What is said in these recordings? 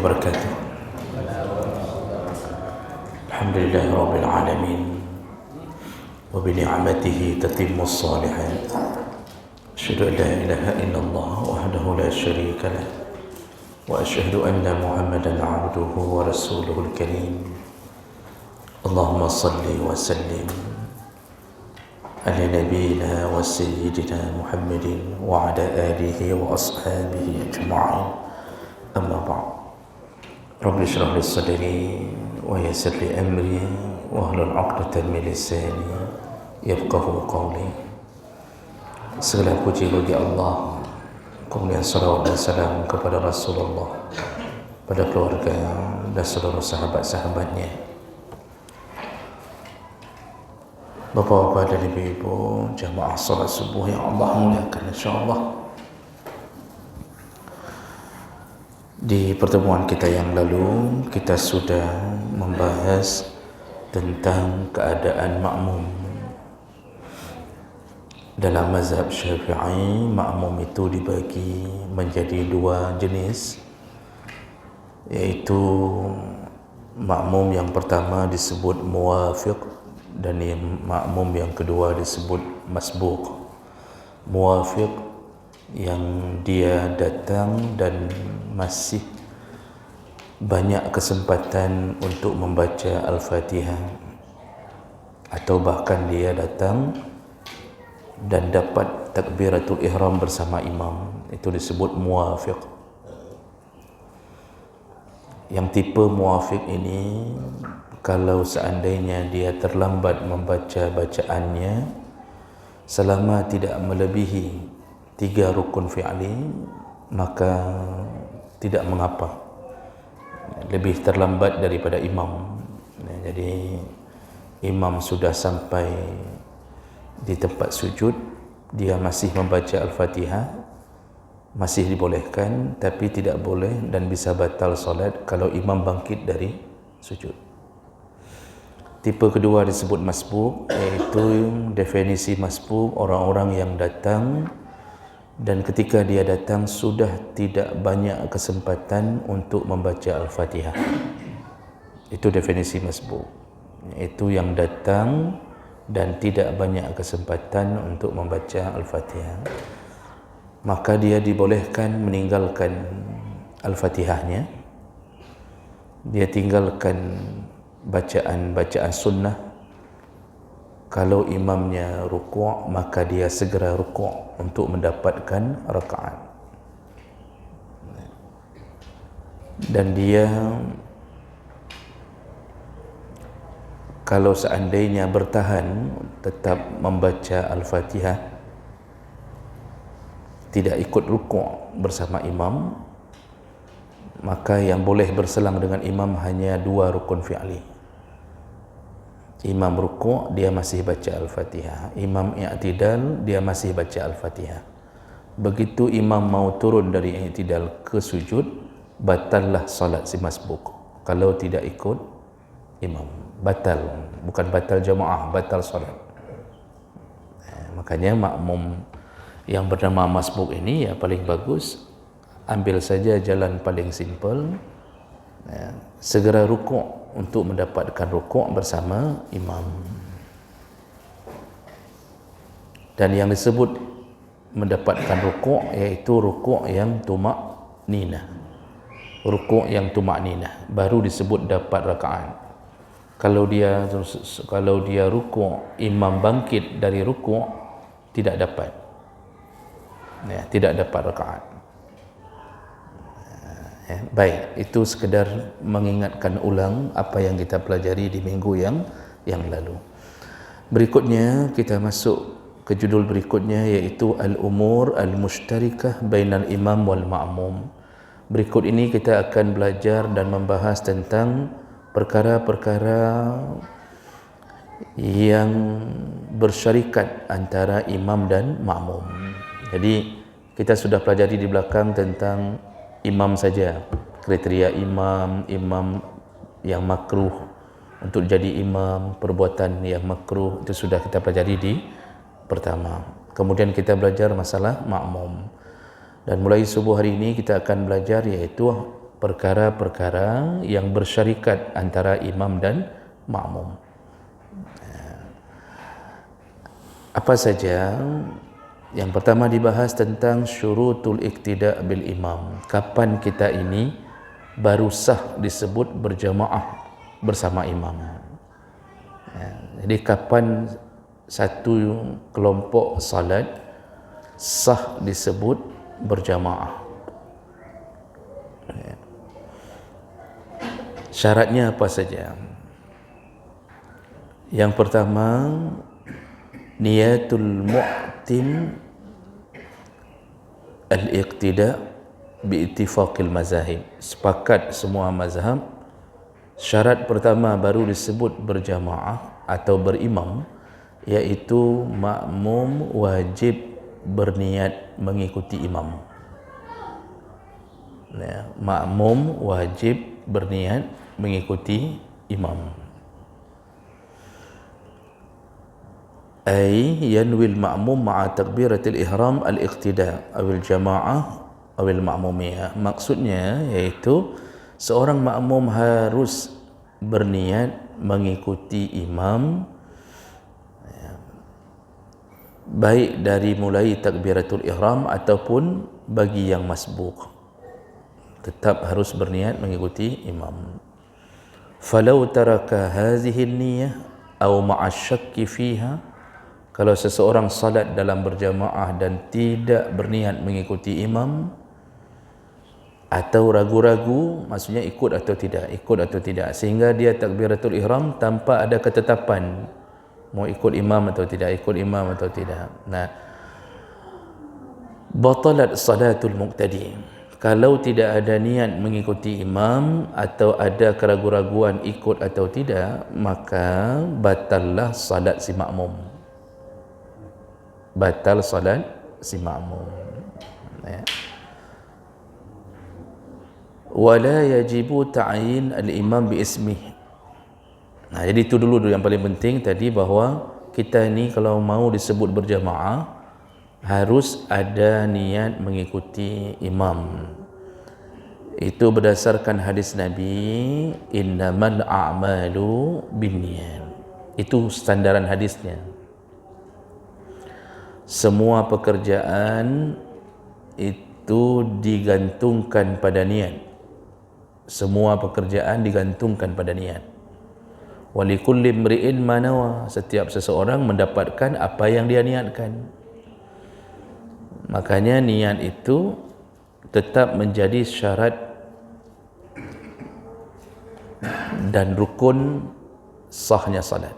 وبركاته. الحمد لله رب العالمين وبنعمته تتم الصالحات. أشهد أن لا إله إلا الله وحده لا شريك له وأشهد أن محمدا عبده ورسوله الكريم. اللهم صل وسلم على نبينا وسيدنا محمد وعلى آله وأصحابه أجمعين. أما بعد، رب اشرح لي صدري ويسر لي أمري واحلل عقدة من لساني يفقهوا قولي. Segala puji bagi Allah, kemuliaan salawat dan salam kepada Rasulullah, pada keluarga dan seluruh sahabat-sahabatnya. Bapak-bapak dan ibu-ibu, jamaah salat subuh yang Allah muliakan, insyaAllah. Di pertemuan kita yang lalu, kita sudah membahas tentang keadaan makmum. Dalam mazhab Syafi'i, makmum itu dibagi menjadi dua jenis, yaitu makmum yang pertama disebut muwafiq dan makmum yang kedua disebut masbuq. Muwafiq yang dia datang dan masih banyak kesempatan untuk membaca Al-Fatihah, atau bahkan dia datang dan dapat takbiratul ihram bersama imam, itu disebut muwafiq. Yang tipe muwafiq ini, kalau seandainya dia terlambat membaca bacaannya selama tidak melebihi 3 rukun fi'li, maka tidak mengapa, lebih terlambat daripada imam. Jadi imam sudah sampai di tempat sujud, dia masih membaca Al-Fatihah, masih dibolehkan, tapi tidak boleh dan bisa batal solat kalau imam bangkit dari sujud. Tipe kedua disebut masbuq, iaitu definisi masbuq orang-orang yang datang dan ketika dia datang sudah tidak banyak kesempatan untuk membaca Al-Fatihah. Itu definisi masbuq, itu yang datang dan tidak banyak kesempatan untuk membaca Al-Fatihah. Maka dia dibolehkan meninggalkan Al-Fatihahnya, dia tinggalkan bacaan-bacaan sunnah. Kalau imamnya rukuk, maka dia segera rukuk untuk mendapatkan rakaat. Dan dia, kalau seandainya bertahan tetap membaca Al-Fatihah, tidak ikut rukuk bersama imam, maka yang boleh berselang dengan imam hanya 2 rukun fi'li. Imam rukuk, dia masih baca Al-Fatihah. Imam i'tidal, dia masih baca Al-Fatihah. Begitu imam mau turun dari i'tidal ke sujud, batallah salat si masbuq kalau tidak ikut imam. Batal, bukan batal jamaah, batal salat. Makanya makmum yang bernama masbuq ini ya paling bagus ambil saja jalan paling simple, segera rukuk untuk mendapatkan rukuk bersama imam. Dan yang disebut mendapatkan rukuk yaitu rukuk yang tumak ninah. Rukuk yang tumak ninah baru disebut dapat rakaat. Kalau dia rukuk, imam bangkit dari rukuk, tidak dapat, tidak dapat rakaat. Baik, itu sekedar mengingatkan ulang apa yang kita pelajari di minggu yang lalu. Berikutnya kita masuk ke judul berikutnya, yaitu al-umur al-mushtarikah bainal imam wal ma'mum. Berikut ini kita akan belajar dan membahas tentang perkara-perkara yang bersyarikat antara imam dan makmum. Jadi kita sudah pelajari di belakang tentang imam saja, kriteria imam, imam yang makruh untuk jadi imam, perbuatan yang makruh, itu sudah kita pelajari di pertama. Kemudian kita belajar masalah makmum. Dan mulai subuh hari ini kita akan belajar yaitu perkara-perkara yang bersyarikat antara imam dan makmum. Apa saja? Yang pertama dibahas tentang syurutul iqtida' bil imam. Kapan kita ini baru sah disebut berjamaah bersama imam. Jadi kapan satu kelompok salat sah disebut berjamaah? Syaratnya apa saja? Yang pertama, niyatul mu'tim al-iqtida' bi'ittifaqil mazahib. Sepakat semua mazhab, syarat pertama baru disebut berjamaah atau berimam, iaitu makmum wajib berniat mengikuti imam. Makmum wajib berniat mengikuti imam. Ay yanwil ma'mum ma'a takbiratil ihram al-iqtida' awil jama'ah awil ma'mumiyah. Maksudnya yaitu seorang makmum harus berniat mengikuti imam, baik dari mulai takbiratul ihram ataupun bagi yang masbuk, tetap harus berniat mengikuti imam. Falau taraka hazihi niyyah aw ma'a syakki fiha, kalau seseorang salat dalam berjamaah dan tidak berniat mengikuti imam, atau ragu-ragu, maksudnya ikut atau tidak, sehingga dia takbiratul ihram tanpa ada ketetapan mau ikut imam atau tidak, Nah, batalat salatul muqtadi. Kalau tidak ada niat mengikuti imam atau ada keraguan-raguan ikut atau tidak, maka batallah salat si makmum. Batal salat si makmum. Wala yajibu ta'yin al-imam bi ismih. Nah, jadi itu dulu yang paling penting tadi, bahawa kita ni kalau mau disebut berjamaah harus ada niat mengikuti imam. Itu berdasarkan hadis Nabi, innamal a'malu binniyat. Itu standaran hadisnya. Semua pekerjaan itu digantungkan pada niat. Semua pekerjaan digantungkan pada niat. Walikulli imri'in ma nawa. Setiap seseorang mendapatkan apa yang dia niatkan. Makanya niat itu tetap menjadi syarat dan rukun sahnya salat.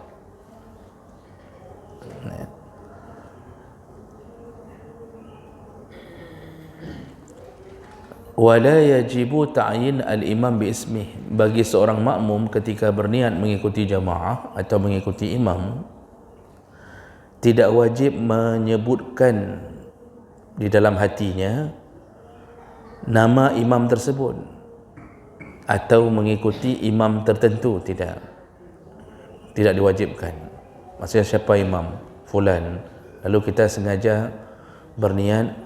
Wala yajibu ta'yin al-imam bi ismih. Bagi seorang makmum ketika berniat mengikuti jamaah atau mengikuti imam, tidak wajib menyebutkan di dalam hatinya nama imam tersebut atau mengikuti imam tertentu. Tidak diwajibkan. Maksudnya siapa imam? Fulan. Lalu kita sengaja berniat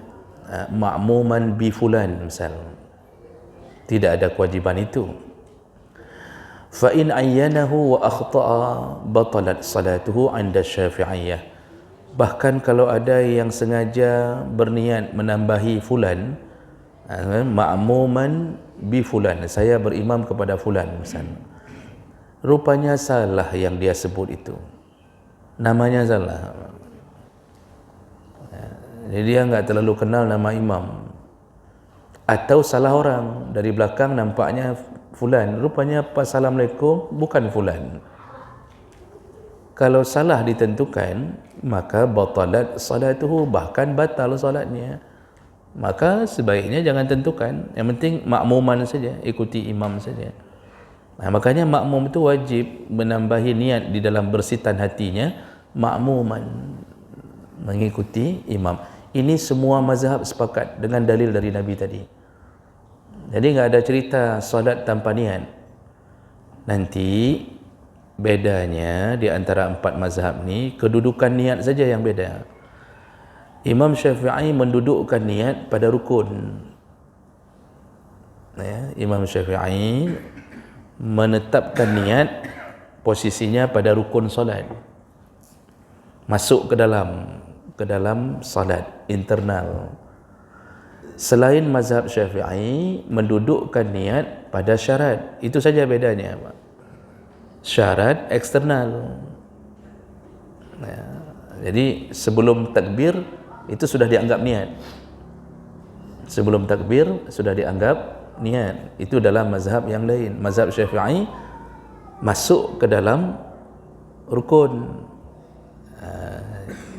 ma'muman bi fulan misal. Tidak ada kewajiban itu. Fa in ayyanahu wa akhta'a batalat salatuhu 'inda Syafi'iyah. Bahkan kalau ada yang sengaja berniat menambahi fulan, ma'muman bi fulan, saya berimam kepada fulan misal, rupanya salah yang dia sebut itu, namanya salah. Jadi dia enggak terlalu kenal nama imam, atau salah orang, dari belakang nampaknya fulan, rupanya pas assalamualaikum bukan fulan. Kalau salah ditentukan, maka batalat salatuhu, bahkan batal salatnya. Maka sebaiknya jangan tentukan, yang penting makmuman saja, ikuti imam saja. Nah, makanya makmum itu wajib menambahi niat di dalam bersitan hatinya, makmuman, mengikuti imam. Ini semua mazhab sepakat dengan dalil dari Nabi tadi. Jadi enggak ada cerita solat tanpa niat. Nanti bedanya di antara empat mazhab ni, kedudukan niat saja yang beda. Imam Syafi'i mendudukkan niat pada rukun. Imam Syafi'i menetapkan niat posisinya pada rukun solat, masuk ke dalam salat internal. Selain mazhab Syafi'i mendudukkan niat pada syarat, itu saja bedanya, Pak. Syarat eksternal. Jadi sebelum takbir itu sudah dianggap niat. Sebelum takbir sudah dianggap niat. Itu dalam mazhab yang lain. Mazhab Syafi'i masuk ke dalam rukun.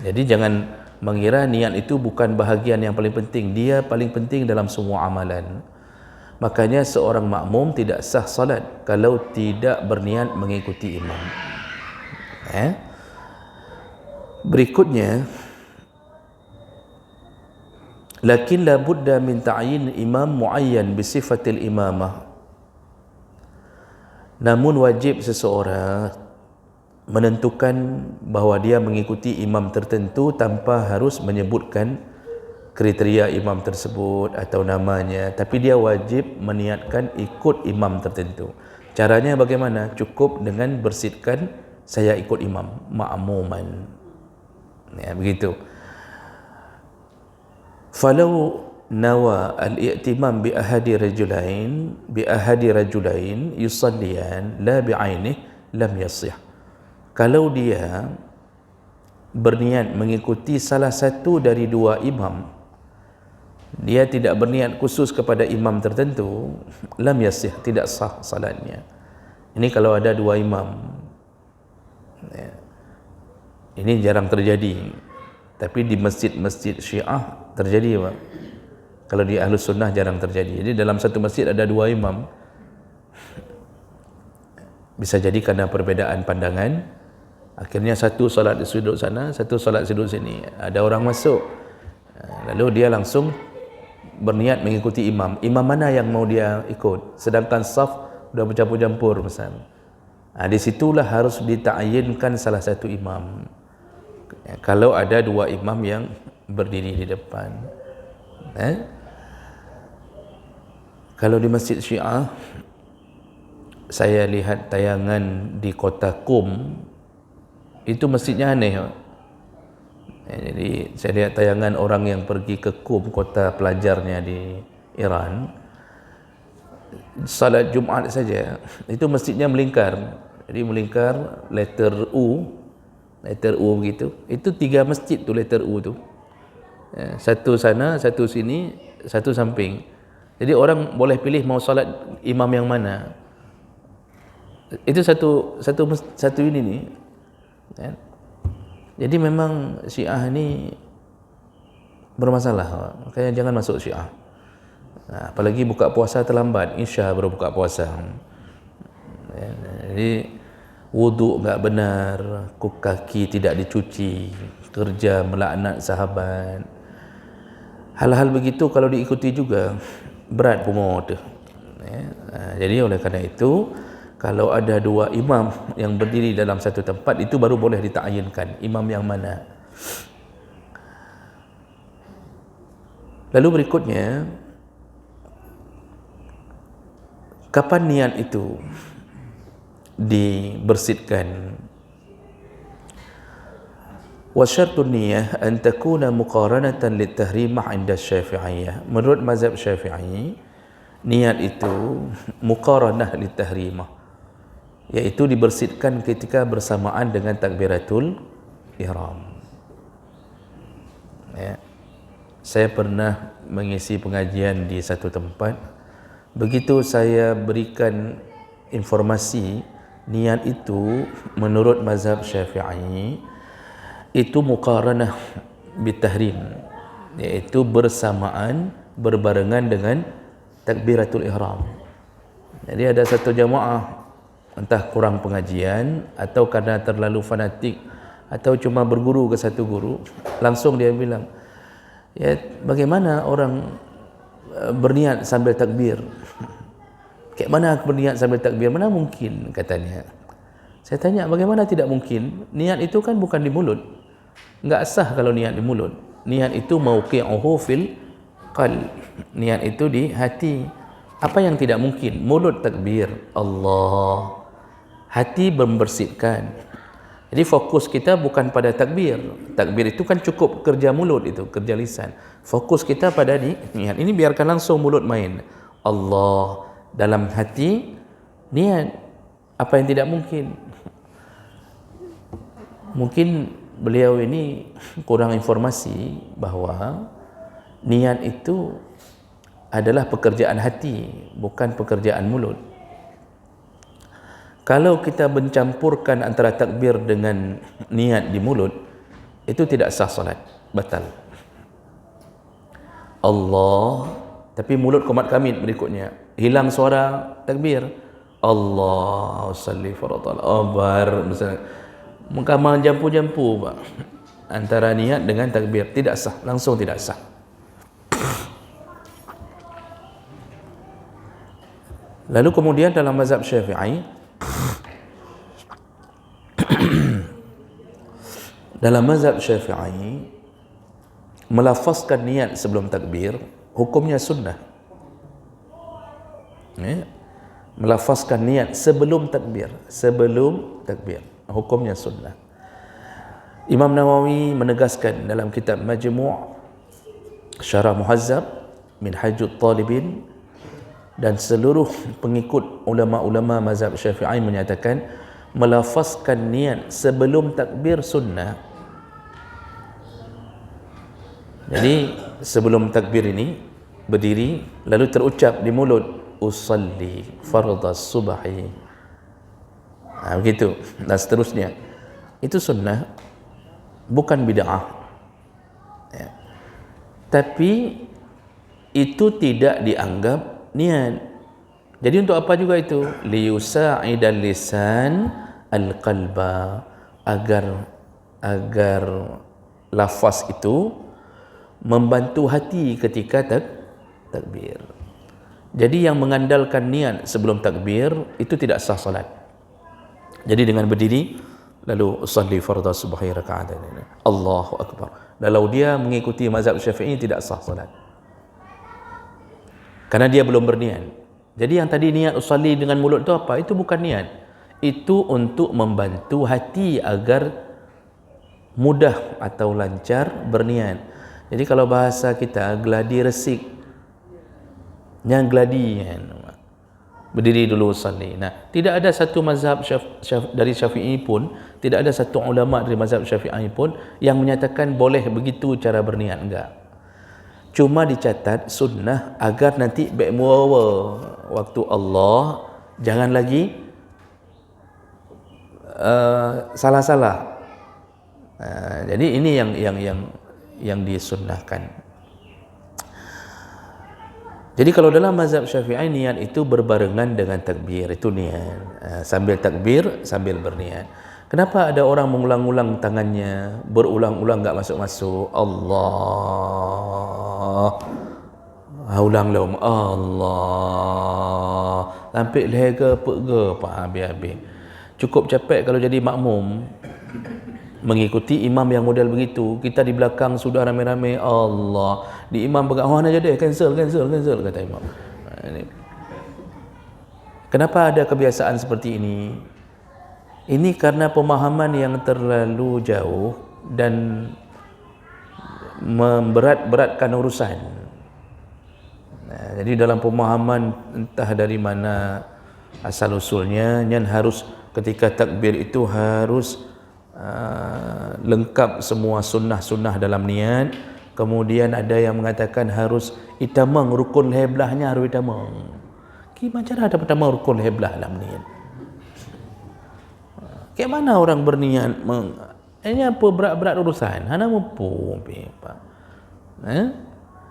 Jadi jangan mengira niat itu bukan bahagian yang paling penting. Dia paling penting dalam semua amalan. Makanya seorang makmum tidak sah salat kalau tidak berniat mengikuti imam. Berikutnya, lakin la budda min ta'yin imam muayyan bi sifatil imamah. Namun wajib seseorang menentukan bahawa dia mengikuti imam tertentu tanpa harus menyebutkan kriteria imam tersebut atau namanya, tapi dia wajib meniatkan ikut imam tertentu. Caranya bagaimana? Cukup dengan bersidkan saya ikut imam, ma'muman. Begitu. Falau nawa al-i'timam bi ahadi rajulain yusalliyan la bi'ainih lam yasih. Kalau dia berniat mengikuti salah satu dari dua imam, dia tidak berniat khusus kepada imam tertentu, lam yasih, tidak sah salatnya. Ini kalau ada dua imam. Ini jarang terjadi, tapi di masjid-masjid Syiah terjadi, Pak. Kalau di Ahlus Sunnah jarang terjadi. Jadi dalam satu masjid ada dua imam. Bisa jadi karena perbedaan pandangan, akhirnya satu solat di sudut sana, satu solat di sudut sini. Ada orang masuk, lalu dia langsung berniat mengikuti imam. Imam mana yang mau dia ikut? Sedangkan saf sudah bercampur-campur misalnya. Di situlah harus dita'ayinkan salah satu imam. Kalau ada dua imam yang berdiri di depan. Kalau di Masjid Syiah, saya lihat tayangan di kota Qum, itu masjidnya aneh. Jadi saya lihat tayangan orang yang pergi ke Qum, kota pelajarnya di Iran. Salat Jumaat saja, itu masjidnya melingkar. Jadi melingkar letter U begitu. Itu 3 masjid tu letter U tu. Satu sana, satu sini, satu samping. Jadi orang boleh pilih mau salat imam yang mana. Itu satu ini ni. Jadi memang Syiah ni bermasalah. Makanya jangan masuk Syiah. Apalagi buka puasa terlambat, Isya baru buka puasa. Jadi wuduk enggak benar, kaki tidak dicuci, kerja melaknat sahabat. Hal-hal begitu kalau diikuti juga berat pungut. Jadi oleh kerana itu, kalau ada dua imam yang berdiri dalam satu tempat, itu baru boleh dita'ayinkan imam yang mana. Lalu berikutnya, kapan niat itu dibersihkan? Wa syartun niyah an takuna muqaranatan litahrimah 'inda Syafi'iyah. Menurut mazhab Syafi'i, niat itu muqaranah litahrimah, iaitu dibersihkan ketika bersamaan dengan takbiratul ihram. Saya pernah mengisi pengajian di satu tempat. Begitu saya berikan informasi, niat itu menurut mazhab Syafi'i itu muqaranah bitahrim, iaitu bersamaan, berbarengan dengan takbiratul ihram. Jadi ada satu jamaah, entah kurang pengajian atau karena terlalu fanatik atau cuma berguru ke satu guru, langsung dia bilang, ya bagaimana orang berniat sambil takbir? Kayak mana berniat sambil takbir? Mana mungkin, katanya. Saya tanya, bagaimana tidak mungkin? Niat itu kan bukan di mulut. Enggak sah kalau niat di mulut. Niat itu mauqi'uhu fil qalb. Niat itu di hati. Apa yang tidak mungkin? Mulut takbir Allah, hati membersihkan. Jadi fokus kita bukan pada takbir. Takbir itu kan cukup kerja mulut, itu kerja lisan. Fokus kita pada niat. Ini biarkan langsung mulut main. Allah, dalam hati niat. Apa yang tidak mungkin? Mungkin beliau ini kurang informasi bahawa niat itu adalah pekerjaan hati, bukan pekerjaan mulut. Kalau kita mencampurkan antara takbir dengan niat di mulut, itu tidak sah solat, batal. Allah, tapi mulut komat kamit berikutnya, hilang suara takbir. Allah salli faradal abar, misalnya mengkamal jampu-jampu antara niat dengan takbir, tidak sah, langsung tidak sah. Lalu kemudian dalam mazhab Syafi'i, dalam mazhab Syafi'i, melafazkan niat sebelum takbir hukumnya sunnah. Melafazkan niat sebelum takbir hukumnya sunnah. Imam Nawawi menegaskan dalam kitab Majmu' Syarah Muhazzab Minhajut Talibin, dan seluruh pengikut ulama-ulama mazhab Syafi'i menyatakan melafazkan niat sebelum takbir sunnah. Jadi sebelum takbir ini berdiri lalu terucap di mulut usalli fardhas subhi, begitu dan seterusnya, itu sunnah, bukan bid'ah ya. Tapi itu tidak dianggap niat. Jadi untuk apa juga itu? Liyusa'idal lisan al-qalba, agar lafaz itu membantu hati ketika takbir. Jadi yang mengandalkan niat sebelum takbir itu tidak sah salat. Jadi dengan berdiri lalu usalli fardhu subhi raka'atan, Allahu akbar, kalau dia mengikuti mazhab Syafi'i tidak sah salat, karena dia belum berniat. Jadi yang tadi niat usalli dengan mulut itu apa? Itu bukan niat. Itu untuk membantu hati agar mudah atau lancar berniat. Jadi kalau bahasa kita gladi resik, yang gladi kan, berdiri dulu usalli. Nah, tidak ada satu mazhab dari Syafi'i pun, tidak ada satu ulama dari mazhab Syafi'i pun yang menyatakan boleh begitu cara berniat, enggak. Cuma dicatat sunnah agar nanti backmura waktu Allah jangan lagi salah-salah. Jadi ini yang disunnahkan. Jadi kalau dalam mazhab Syafi'i niat itu berbarengan dengan takbir, itu niat. Sambil takbir sambil berniat. Kenapa ada orang mengulang-ulang tangannya, berulang-ulang enggak masuk-masuk? Allah. Ulang lom Allah. Sampai lega pega pak habis-habis. Cukup capek kalau jadi makmum mengikuti imam yang model begitu. Kita di belakang sudah ramai-ramai Allah. Di imam pegang aja deh, cancel kata imam. Kenapa ada kebiasaan seperti ini? Ini karena pemahaman yang terlalu jauh dan memberat-beratkan urusan. Jadi dalam pemahaman entah dari mana asal usulnya, yang harus ketika takbir itu harus lengkap semua sunnah-sunnah dalam niat. Kemudian ada yang mengatakan harus itamang, rukun heblahnya harus itamang. Gimana cara ada pertama rukun heblah dalam niat? Kayak mana orang berniat ini apa berat-berat urusan? Hana mampu Pak.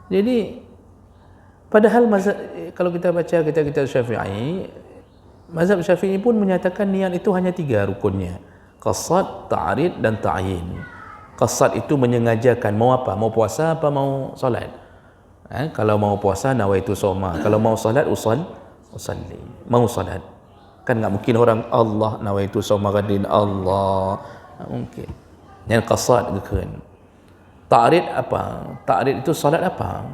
Jadi padahal kalau kita baca kitab Syafi'i, mazhab Syafi'i pun menyatakan niat itu hanya 3 rukunnya. Qasad, ta'rid dan ta'yin. Qasad itu menyengajakan mau apa? Mau puasa apa mau solat? Kalau mau puasa nawaitu soma. Kalau mau solat usalli. Mau solat. Kan enggak mungkin orang Allah nawaitu soma gadin Allah. Tak mungkin. Yang qasad kan. Ta'rid apa? Ta'rid itu solat apa?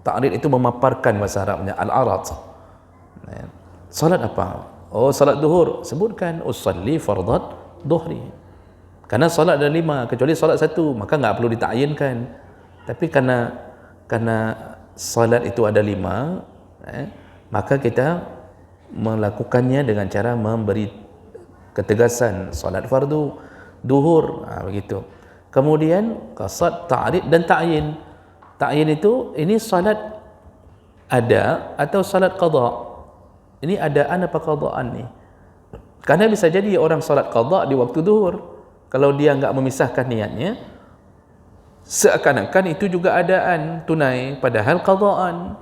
Ta'rid itu memaparkan bahasa Arabnya al-arad. Salat apa? Oh, salat duhur. Sebutkan usalli fardat duhri. Karena salat ada 5, kecuali salat 1, maka enggak perlu ditakyinkan. Tapi karena salat itu ada 5, maka kita melakukannya dengan cara memberi ketegasan salat fardu duhur, begitu. Kemudian qasad, ta'rid dan ta'yin. Ta'yin itu ini salat ada atau salat qada. Ini adaan apa qadaan ni? Karena bisa jadi orang salat qada di waktu duhur, kalau dia enggak memisahkan niatnya, seakan-akan itu juga adaan tunai, padahal qadaan.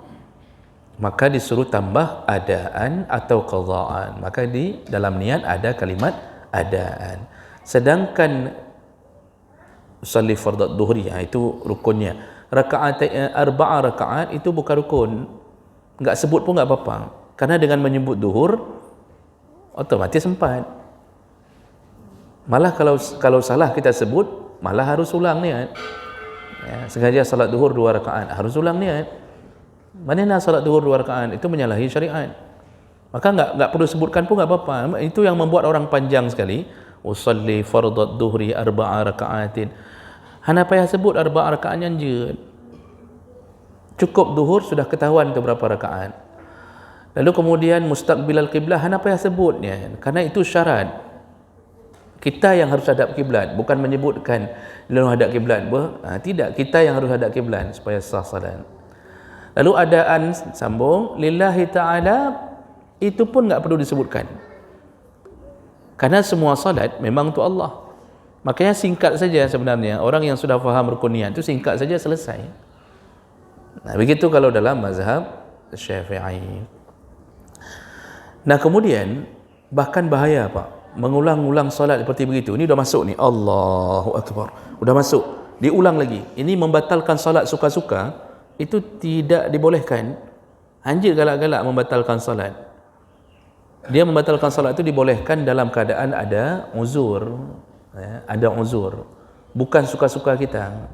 Maka disuruh tambah adaan atau qadaan. Maka di dalam niat ada kalimat adaan. Sedangkan usalli fardat duhri, itu rukunnya. Arba'a rakaat itu bukan rukun. Enggak sebut pun enggak apa-apa. Karena dengan menyebut duhur otomatis 4. Malah kalau salah kita sebut, malah harus ulang niat. Sengaja salat duhur 2 rakaat, harus ulang niat. Mana salat duhur 2 rakaat itu menyalahi syariat. Maka enggak perlu sebutkan pun enggak apa-apa. Itu yang membuat orang panjang sekali. Usalli fardat duhri 4 rakaatin. Hana payah sebut 4 rakaat je. Cukup duhur sudah ketahuan tu berapa rakaat. Lalu kemudian mustaqbilal qiblah, hana payah sebutnya. Karena itu syarat. Kita yang harus hadap kiblat, bukan menyebutkan lalu hadap kiblat. Tidak, kita yang harus hadap kiblat supaya sah salat. Lalu adaan sambung lillahi ta'ala, itu pun enggak perlu disebutkan. Karena semua salat memang untuk Allah. Makanya singkat saja sebenarnya. Orang yang sudah faham rukun niat itu singkat saja selesai. Begitu kalau dalam mazhab Syafi'i. Kemudian bahkan bahaya Pak, mengulang-ulang solat seperti begitu. Ini dah masuk ni, Allahu Akbar, dah masuk, diulang lagi. Ini membatalkan solat suka-suka, itu tidak dibolehkan. Anjir galak-galak membatalkan solat. Dia membatalkan solat itu dibolehkan dalam keadaan ada uzur, ada uzur, bukan suka-suka kita.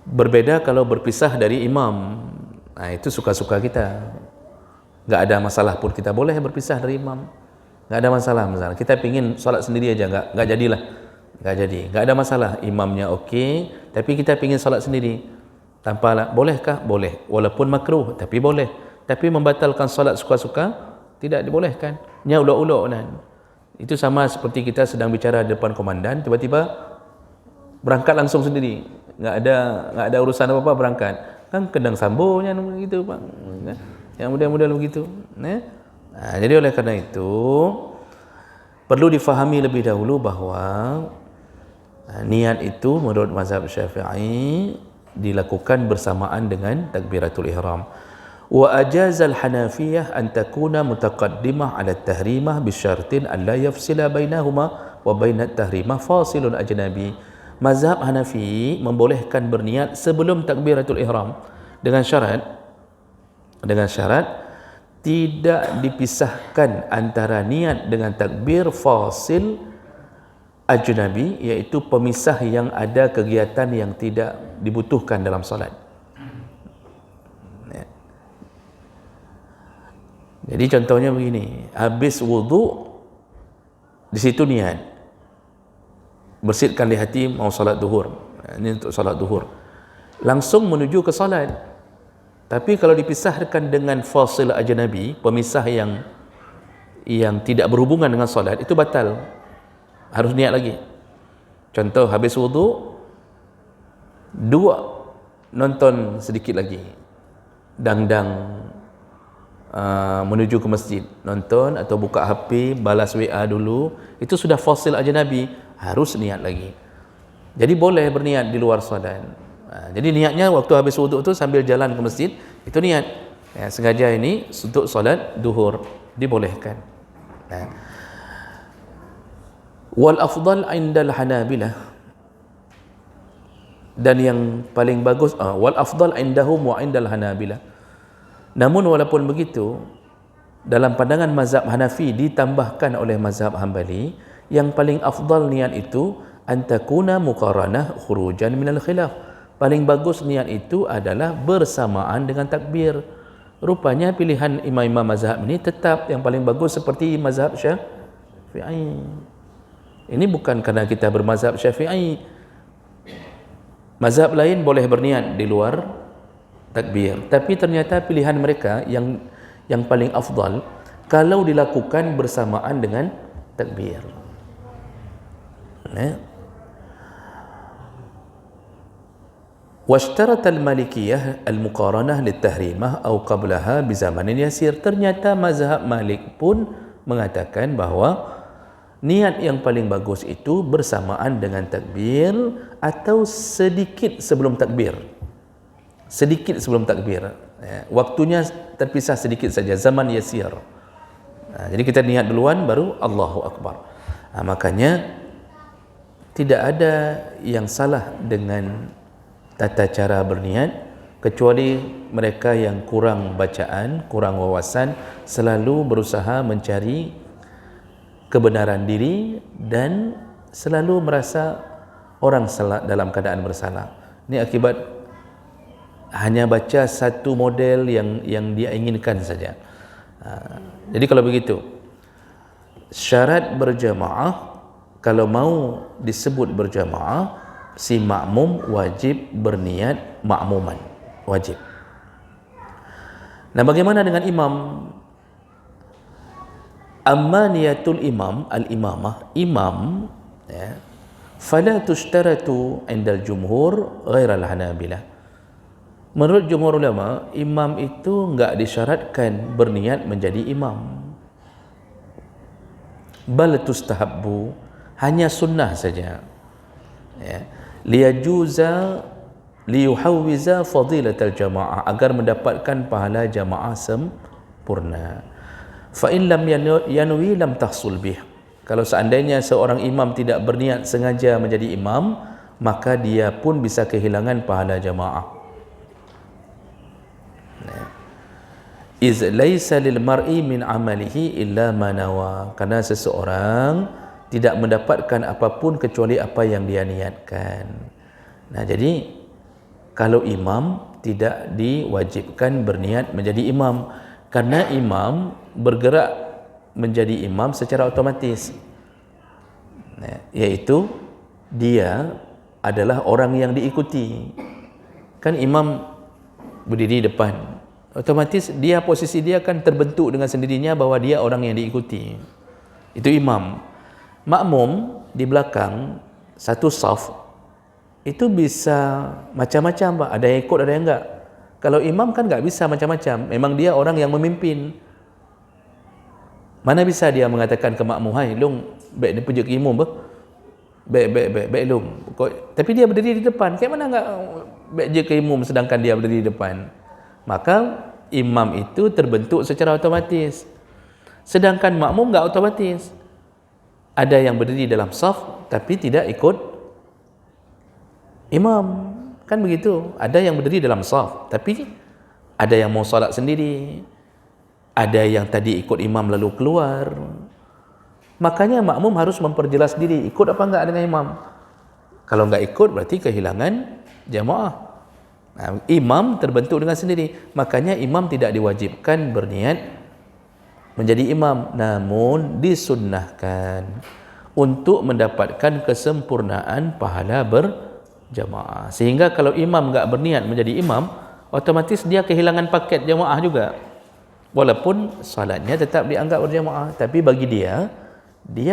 Berbeda kalau berpisah dari imam, itu suka-suka kita. Enggak ada masalah pun, kita boleh berpisah dari imam, enggak ada masalah. Misalnya kita pingin solat sendiri aja, enggak jadilah, enggak jadi, enggak ada masalah. Imamnya okey, tapi kita pingin solat sendiri tanpa bolehkah? Boleh, walaupun makruh, tapi boleh. Tapi membatalkan solat suka-suka tidak dibolehkan. Nya ulok-ulok kan. Itu sama seperti kita sedang bicara di depan komandan, tiba-tiba berangkat langsung sendiri, enggak ada urusan apa-apa, berangkat. Kan kendang sambonya begitu Pak. Yang model-model begitu. Jadi oleh karena itu perlu difahami lebih dahulu bahawa niat itu menurut mazhab Syafi'i dilakukan bersamaan dengan takbiratul ihram. Wa ajazal Hanafiyah an takuna mutaqaddimah 'ala at-tahrimah bi syartin an la yafsila bainahuma wa bain at-tahrimah fasilun ajnabi. Mazhab Hanafi membolehkan berniat sebelum takbiratul ihram dengan syarat tidak dipisahkan antara niat dengan takbir fasil ajnabi, iaitu pemisah yang ada kegiatan yang tidak dibutuhkan dalam solat. Jadi contohnya begini, habis wudu di situ niat, bersihkan di hati mau solat duhur, ini untuk solat duhur, langsung menuju ke solat. Tapi kalau dipisahkan dengan fasil ajnabi, pemisah yang tidak berhubungan dengan solat, itu batal, harus niat lagi. Contoh, habis wudu, nonton sedikit lagi dangdang, menuju ke masjid, nonton atau buka HP, balas WA dulu, itu sudah fasil ajnabi, harus niat lagi. Jadi boleh berniat di luar solat. Jadi niatnya waktu habis wuduk tu sambil jalan ke masjid, itu niat. Sengaja ini untuk solat duhur, dibolehkan. Wal afdal indal Hanabilah, dan yang paling bagus, wal afdal indahum wa indal Hanabilah. Namun walaupun begitu, dalam pandangan mazhab Hanafi ditambahkan oleh mazhab Hambali, yang paling afdal niat itu antakuna muqaranah khurujan minal khilaf. Paling bagus niat itu adalah bersamaan dengan takbir. Rupanya pilihan imam-imam mazhab ini tetap yang paling bagus seperti mazhab Syafi'i. Ini bukan kerana kita bermazhab Syafi'i. Mazhab lain boleh berniat di luar takbir, tapi ternyata pilihan mereka yang paling afdal kalau dilakukan bersamaan dengan takbir. واشترط المالكية المقارنة للتحريمة أو قبلها بزمن يسير. Ternyata mazhab Malik pun mengatakan bahawa niat yang paling bagus itu bersamaan dengan takbir atau sedikit sebelum takbir. Sedikit sebelum takbir. Waktunya terpisah sedikit saja, zaman yasir. Jadi kita niat duluan baru Allahu Akbar. Makanya tidak ada yang salah dengan tata cara berniat, kecuali mereka yang kurang bacaan, kurang wawasan, selalu berusaha mencari kebenaran diri dan selalu merasa orang salah dalam keadaan bersalah. Ini akibat hanya baca satu model yang dia inginkan saja. Jadi kalau begitu, syarat berjamaah, kalau mau disebut berjamaah, si makmum wajib berniat makmuman, wajib. Nah, bagaimana dengan imam? Amma niyatul imam, al-imamah, imam, fala tushtaratu indal jumhur ghairal hanabilah. Menurut jumhur ulama, imam itu enggak disyaratkan berniat menjadi imam. Bal tustahabbu, hanya sunnah saja. Liyajuza liyuhawwiza fadilatal jamaah, agar mendapatkan pahala jamaah sempurna. Fa in lam yanwi lam tahsul bih. Kalau seandainya seorang imam tidak berniat sengaja menjadi imam, maka dia pun bisa kehilangan pahala jamaah. Iz laisa lil mar'i min amalihi illa ma nawa. Karena seseorang tidak mendapatkan apapun kecuali apa yang dia niatkan. Nah, jadi kalau imam tidak diwajibkan berniat menjadi imam, karena imam bergerak menjadi imam secara otomatis, yaitu dia adalah orang yang diikuti. Kan imam berdiri depan, otomatis dia, posisi dia kan terbentuk dengan sendirinya bahwa dia orang yang diikuti. Itu imam. Makmum di belakang satu saf itu bisa macam-macam, Pak. Ada yang ikut, ada yang enggak. Kalau imam kan enggak bisa macam-macam. Memang dia orang yang memimpin. Mana bisa dia mengatakan ke makmum, "Hai, long, baik ni pujuk ke imam bah. Baik long." Tapi dia berdiri di depan. Kayak mana enggak baik je ke imam sedangkan dia berdiri di depan? Maka imam itu terbentuk secara otomatis. Sedangkan makmum enggak otomatis. Ada yang berdiri dalam saf tapi tidak ikut imam, kan begitu. Ada yang berdiri dalam saf tapi ada yang mau salat sendiri, ada yang tadi ikut imam lalu keluar. Makanya makmum harus memperjelas diri, ikut apa enggak dengan imam. Kalau enggak ikut berarti kehilangan jamaah. Nah, imam terbentuk dengan sendiri, makanya imam tidak diwajibkan berniat menjadi imam, namun disunnahkan untuk mendapatkan kesempurnaan pahala berjamaah. Sehingga kalau imam enggak berniat menjadi imam, otomatis dia kehilangan paket jamaah juga. Walaupun salatnya tetap dianggap berjamaah, tapi bagi dia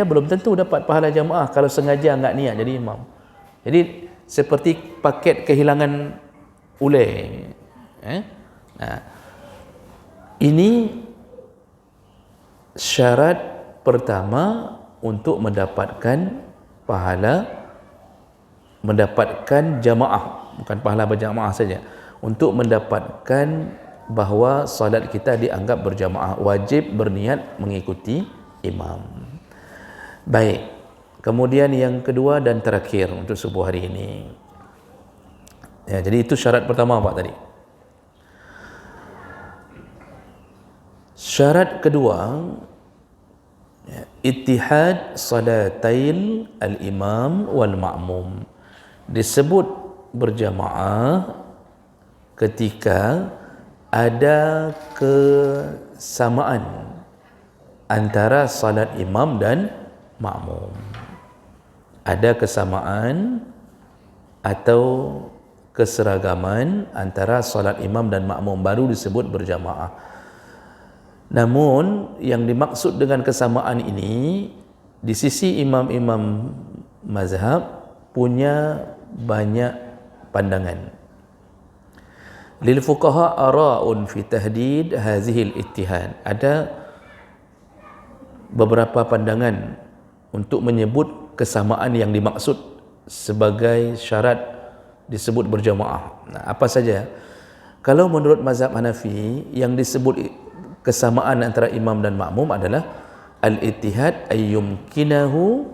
belum tentu dapat pahala jamaah kalau sengaja enggak niat jadi imam. Jadi seperti paket kehilangan ulai. Nah, ini syarat pertama untuk mendapatkan pahala, mendapatkan jamaah, bukan pahala berjamaah saja, untuk mendapatkan bahawa salat kita dianggap berjamaah, wajib berniat mengikuti imam. Baik, kemudian yang kedua dan terakhir untuk subuh hari ini, jadi itu syarat pertama Pak tadi. Syarat kedua, ittihad salatail al-imam wal ma'mum. Disebut berjamaah ketika ada kesamaan antara salat imam dan makmum. Ada kesamaan atau keseragaman antara salat imam dan makmum, baru disebut berjamaah. Namun yang dimaksud dengan kesamaan ini di sisi imam-imam mazhab punya banyak pandangan. Lil fuqaha ara'un fi tahdid hadhihi al-ittihad. Ada beberapa pandangan untuk menyebut kesamaan yang dimaksud sebagai syarat disebut berjamaah. Nah, apa saja? Kalau menurut mazhab Hanafi, yang disebut kesamaan antara imam dan makmum adalah al-ittihad ayyumkinahu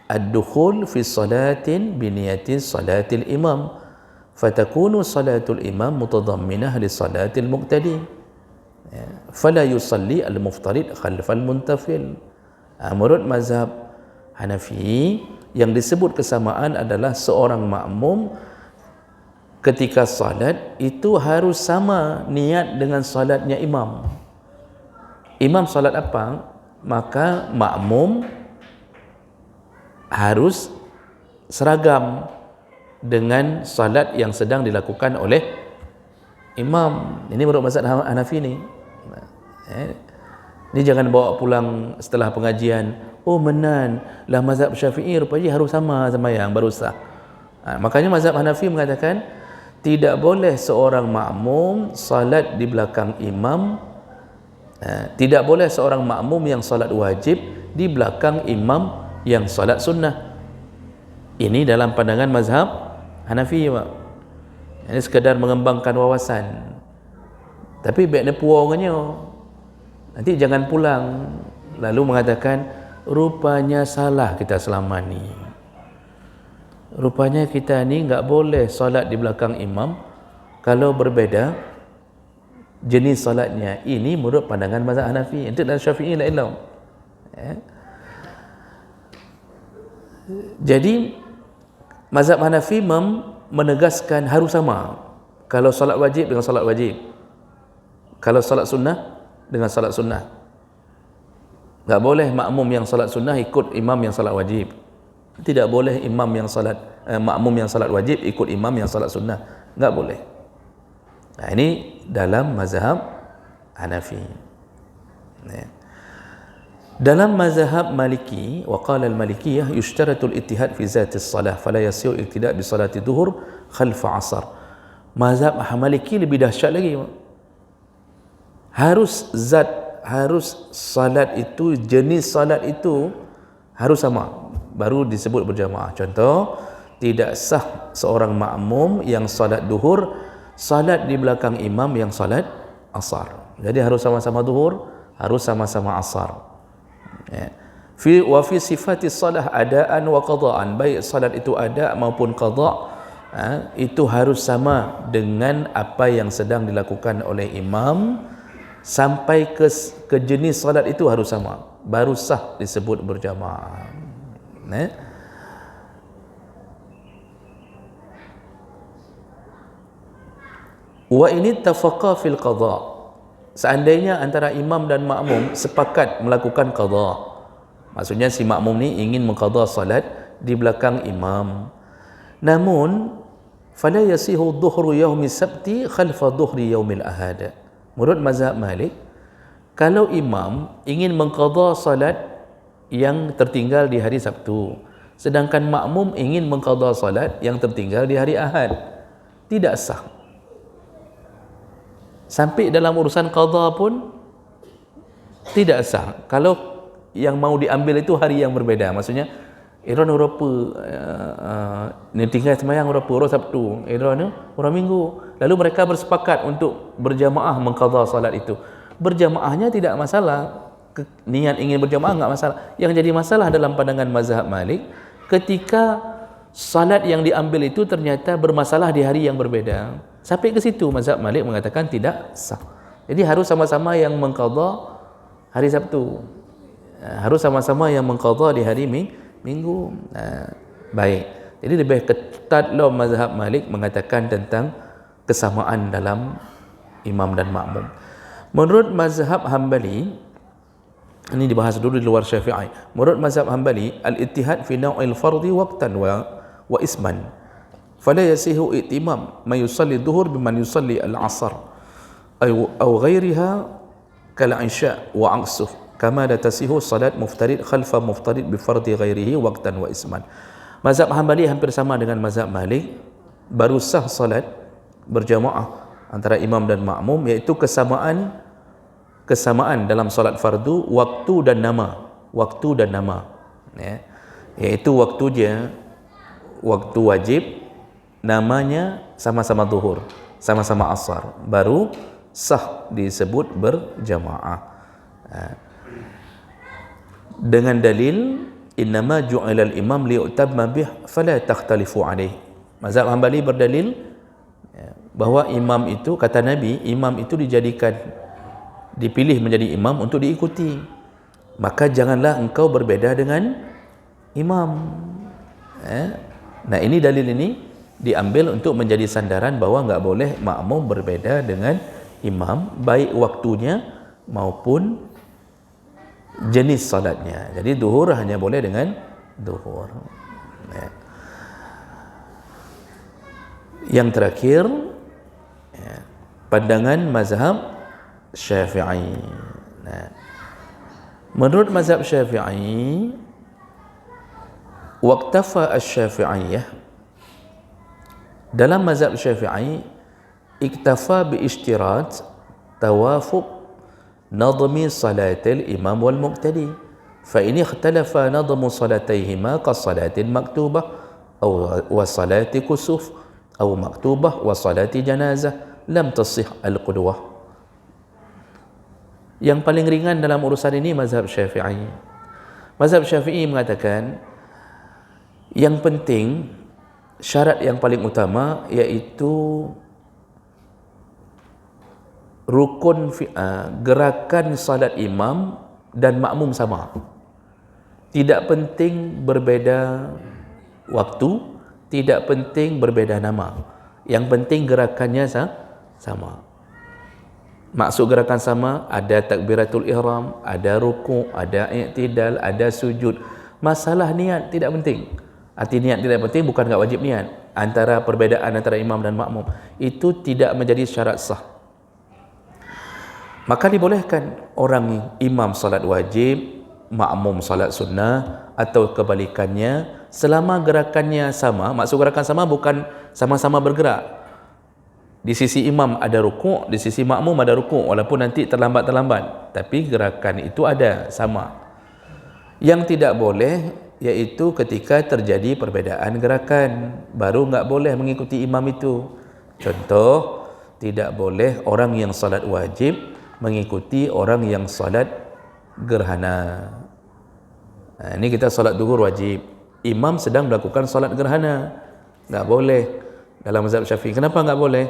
ad-dukhul fi salatin bi niyati salatil imam fatakunu salatul imam mutadamminah li salatil muqtadi fala yusalli al-muftarid khalfal muntafil. Menurut mazhab Hanafi, yang disebut kesamaan adalah seorang makmum ketika salat itu harus sama niat dengan salatnya imam. Imam salat apa, maka makmum harus seragam dengan salat yang sedang dilakukan oleh imam. Ini menurut mazhab Hanafi ni. Ini jangan bawa pulang setelah pengajian, oh menan lah mazhab Syafi'i rupanya harus sama yang baru sah. Makanya mazhab Hanafi mengatakan tidak boleh seorang makmum salat di belakang imam, tidak boleh seorang makmum yang salat wajib di belakang imam yang salat sunnah. Ini dalam pandangan mazhab Hanafi, Pak. Ini sekadar mengembangkan wawasan. Tapi baiknya puangnya, nanti jangan pulang lalu mengatakan rupanya salah kita selama ni. Rupanya kita ni enggak boleh salat di belakang imam kalau berbeza jenis salatnya. Ini menurut pandangan mazhab Hanafi. Itu dan Syafi'i la ilam. Jadi mazhab Hanafi menegaskan harus sama. Kalau salat wajib dengan salat wajib, kalau salat sunnah dengan salat sunnah. Tak boleh makmum yang salat sunnah ikut imam yang salat wajib. Tidak boleh imam yang salat makmum yang salat wajib ikut imam yang salat sunnah. Tak boleh. Nah, ini dalam mazhab Hanafi. Dalam mazhab Maliki, wa qala al-Malikiyah yushtaratu al-ittihad fi zati as-salah fala yasihu iqtida' bi salati dhuhur khalfa asar. Mazhab Maliki lebih dahsyat lagi. Harus salat itu, jenis salat itu harus sama, baru disebut berjamaah. Contoh, tidak sah seorang makmum yang salat duhur salat di belakang imam yang salat asar. Jadi harus sama-sama duhur, harus sama-sama asar. Fi sifati salah adaan wa qadaan, baik salat itu ada maupun qada, itu harus sama dengan apa yang sedang dilakukan oleh imam. Sampai ke jenis salat itu harus sama, baru sah disebut berjamaah. Wa ini tafaqa fil qada. Seandainya antara imam dan makmum sepakat melakukan qada, maksudnya si makmum ni ingin mengqada salat di belakang imam, namun fala yasihu dhuhru yaumi sabti khalfa dhuhri yaumil ahad. Menurut mazhab Malik, kalau imam ingin mengqada salat yang tertinggal di hari Sabtu, sedangkan makmum ingin mengqada salat yang tertinggal di hari Ahad, tidak sah. Sampai dalam urusan qada pun tidak sah. Kalau yang mau diambil itu hari yang berbeza, maksudnya Iran Eropa ni tinggal semayang Eropa orang Sabtu, Iran orang Minggu. Lalu mereka bersepakat untuk berjamaah mengqada salat itu. Berjamaahnya tidak masalah. Niat ingin berjamaah enggak masalah. Yang jadi masalah dalam pandangan mazhab Malik, ketika salat yang diambil itu ternyata bermasalah di hari yang berbeza. Sampai ke situ mazhab Malik mengatakan tidak sah. Jadi harus sama-sama yang mengqada hari Sabtu. Harus sama-sama yang mengqada di hari Minggu. Baik. Jadi lebih ketat lah mazhab Malik mengatakan tentang kesamaan dalam imam dan makmum. Menurut mazhab Hambali, ini dibahas dulu di luar Syafi'i. Menurut mazhab Hambali, al-ittihad fi naw'il fardhi waqtan wa isman. Fala yasihu i'timam man yusalli dhuhur biman yusalli al-'asr aw ghairiha kal 'isha wa 'aksuh. Kama la tasihu salat muftarid khalfa muftarid bi fardhi ghairihi waqtan wa isman. Mazhab Hambali hampir sama dengan mazhab Malik, baru sah salat berjamaah antara imam dan makmum iaitu kesamaan dalam solat fardu waktu dan nama, ya. Iaitu waktunya waktu wajib, namanya sama-sama zuhur, sama-sama asar, baru sah disebut berjamaah. Dengan dalil innama ju'ilal imam liyu'tamma bih fala takhtalifu alaih. Mazhab Hambali berdalil bahawa imam itu, kata Nabi, imam itu dipilih menjadi imam untuk diikuti, maka janganlah engkau berbeda dengan imam. Nah, ini dalil ini diambil untuk menjadi sandaran bahawa enggak boleh makmum berbeda dengan imam, baik waktunya maupun jenis salatnya. Jadi zuhur hanya boleh dengan zuhur. Yang terakhir, pandangan mazhab Syafi'i. Menurut mazhab Syafi'i, waqtafa asy-Syafi'iyah, dalam mazhab Syafi'i iktafa bi ishtirat tawafuq nadmi salatil imam wal muqtadi, fa in ikhtalafa nadmu salatayhima ka salatil maktubah wa salati kusuf aw maktubah wa salati janazah lam tasih al-qudwah. Yang paling ringan dalam urusan ini mazhab Syafi'i. Mazhab Syafi'i mengatakan yang penting, syarat yang paling utama iaitu rukun gerakan salat imam dan makmum sama. Tidak penting berbeda waktu, tidak penting berbeda nama. Yang penting gerakannya sama. Maksud gerakan sama, ada takbiratul ihram, ada ruku', ada i'tidal, ada sujud. Masalah niat tidak penting. Arti niat tidak penting, bukan enggak wajib niat. Antara perbezaan antara imam dan makmum itu tidak menjadi syarat sah. Maka dibolehkan orang imam salat wajib, makmum salat sunnah, atau kebalikannya, selama gerakannya sama. Maksud gerakan sama bukan sama-sama bergerak. Di sisi imam ada rukuk, di sisi makmum ada rukuk, walaupun nanti terlambat-terlambat, tapi gerakan itu ada, sama. Yang tidak boleh iaitu ketika terjadi perbezaan gerakan, baru enggak boleh mengikuti imam itu. Contoh, tidak boleh orang yang salat wajib mengikuti orang yang salat gerhana. Ini kita salat zuhur wajib, imam sedang melakukan salat gerhana, enggak boleh dalam mazhab Syafi'i. Kenapa enggak boleh?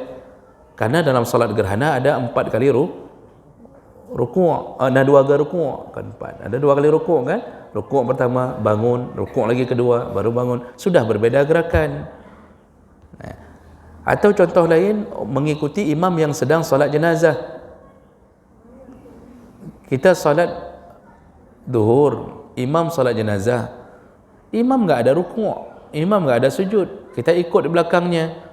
Karena dalam salat gerhana ada 4 kali rukuk, ada 2 kali rukuk, kan 4. Ada 2 kali rukuk kan? Rukuk pertama bangun, rukuk lagi kedua baru bangun. Sudah berbeza gerakan. Atau contoh lain, mengikuti imam yang sedang salat jenazah. Kita salat zuhur, imam salat jenazah. Imam enggak ada rukuk, imam enggak ada sujud. Kita ikut di belakangnya.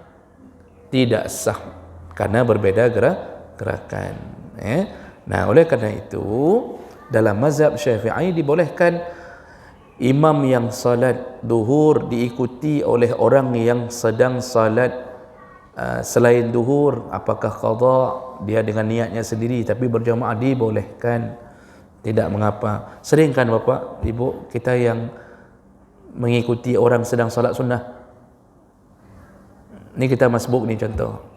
Tidak sah karena berbeza gerakan. Nah, oleh kerana itu dalam mazhab Syafi'i dibolehkan imam yang salat zuhur diikuti oleh orang yang sedang salat selain zuhur, apakah qada, dia dengan niatnya sendiri tapi berjamaah, dibolehkan, tidak mengapa. Sering kan Bapak, Ibu kita yang mengikuti orang sedang salat sunnah. Ini kita masbuk ni contoh.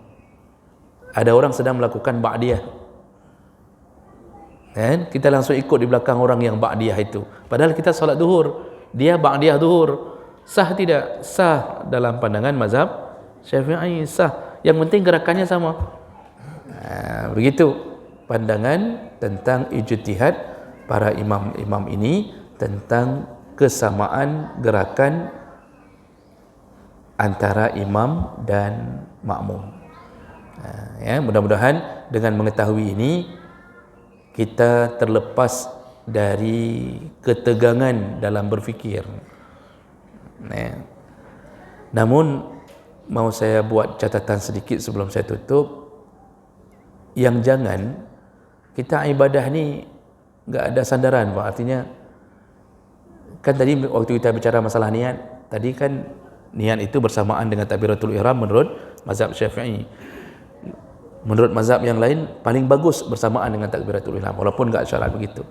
Ada orang sedang melakukan ba'diyah, kan? Kita langsung ikut di belakang orang yang ba'diyah itu. Padahal kita salat zuhur, dia ba'diyah zuhur. Sah tidak? Sah dalam pandangan mazhab Syafi'i, sah. Yang penting gerakannya sama. Begitu pandangan tentang ijtihad para imam-imam ini tentang kesamaan gerakan antara imam dan makmum. Ya, mudah-mudahan dengan mengetahui ini kita terlepas dari ketegangan dalam berfikir. Ya. Namun mau saya buat catatan sedikit sebelum saya tutup, yang jangan kita ibadah ni enggak ada sandaran, Pak. Artinya kan tadi waktu kita bicara masalah niat, tadi kan niat itu bersamaan dengan takbiratul ihram menurut mazhab Syafi'i. Menurut mazhab yang lain paling bagus bersamaan dengan takbiratul ihram walaupun enggak syarat begitu.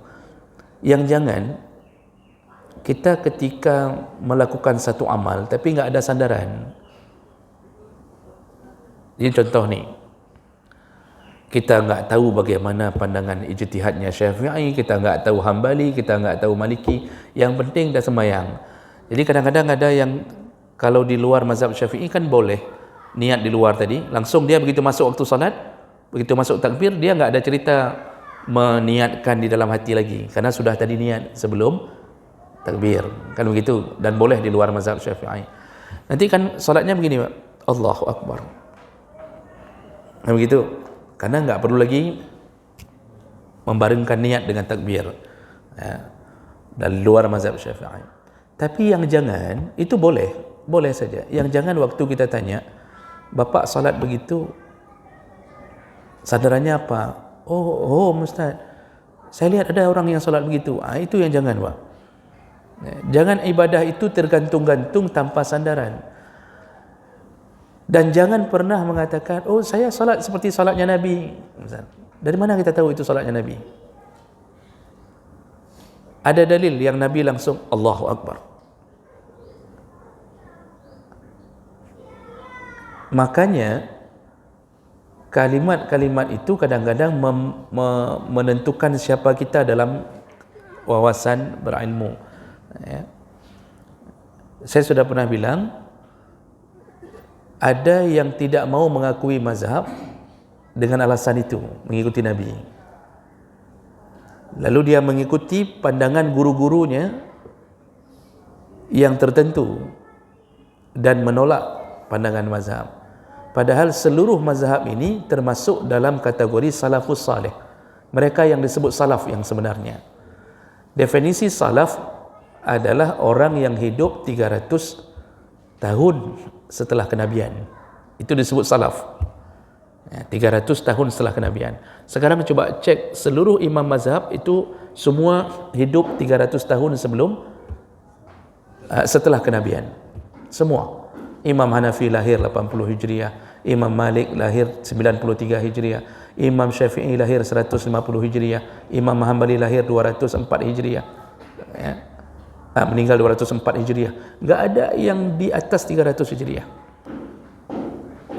Yang jangan kita ketika melakukan satu amal tapi enggak ada sandaran. Jadi contoh ni, kita enggak tahu bagaimana pandangan ijtihadnya Syafi'i, kita enggak tahu Hambali, kita enggak tahu Maliki, yang penting dah sembahyang. Jadi kadang-kadang ada yang kalau di luar mazhab Syafi'i kan boleh niat di luar tadi, langsung dia begitu masuk waktu salat, begitu masuk takbir, dia enggak ada cerita meniatkan di dalam hati lagi karena sudah tadi niat sebelum takbir, kan begitu, dan boleh di luar mazhab Syafi'i. Nanti kan salatnya begini, Pak, Allahu Akbar, kan begitu, karena enggak perlu lagi membarengkan niat dengan takbir, ya, dari luar mazhab Syafi'i. Tapi yang jangan, itu boleh saja. Yang jangan waktu kita tanya, Bapak salat begitu sandarannya apa? Oh Ustaz, saya lihat ada orang yang salat begitu. Itu yang jangan, Pak. Jangan ibadah itu tergantung-gantung tanpa sandaran. Dan jangan pernah mengatakan, oh saya salat seperti salatnya Nabi. Dari mana kita tahu itu salatnya Nabi? Ada dalil yang Nabi langsung Allahu Akbar. Makanya kalimat-kalimat itu kadang-kadang menentukan siapa kita dalam wawasan berilmu. Ya. Saya sudah pernah bilang, ada yang tidak mau mengakui mazhab dengan alasan itu, mengikuti Nabi. Lalu dia mengikuti pandangan guru-gurunya yang tertentu dan menolak pandangan mazhab. Padahal seluruh mazhab ini termasuk dalam kategori salafus salih. Mereka yang disebut salaf yang sebenarnya. Definisi salaf adalah orang yang hidup 300 tahun setelah kenabian. Itu disebut salaf. 300 tahun setelah kenabian. Sekarang coba cek seluruh imam mazhab itu semua hidup 300 tahun setelah kenabian. Semua. Imam Hanafi lahir 80 Hijriah, Imam Malik lahir 93 Hijriah, Imam Syafi'i lahir 150 Hijriah, Imam Hanbali lahir 204 Hijriah. Ya. Meninggal 204 Hijriah. Enggak ada yang di atas 300 Hijriah.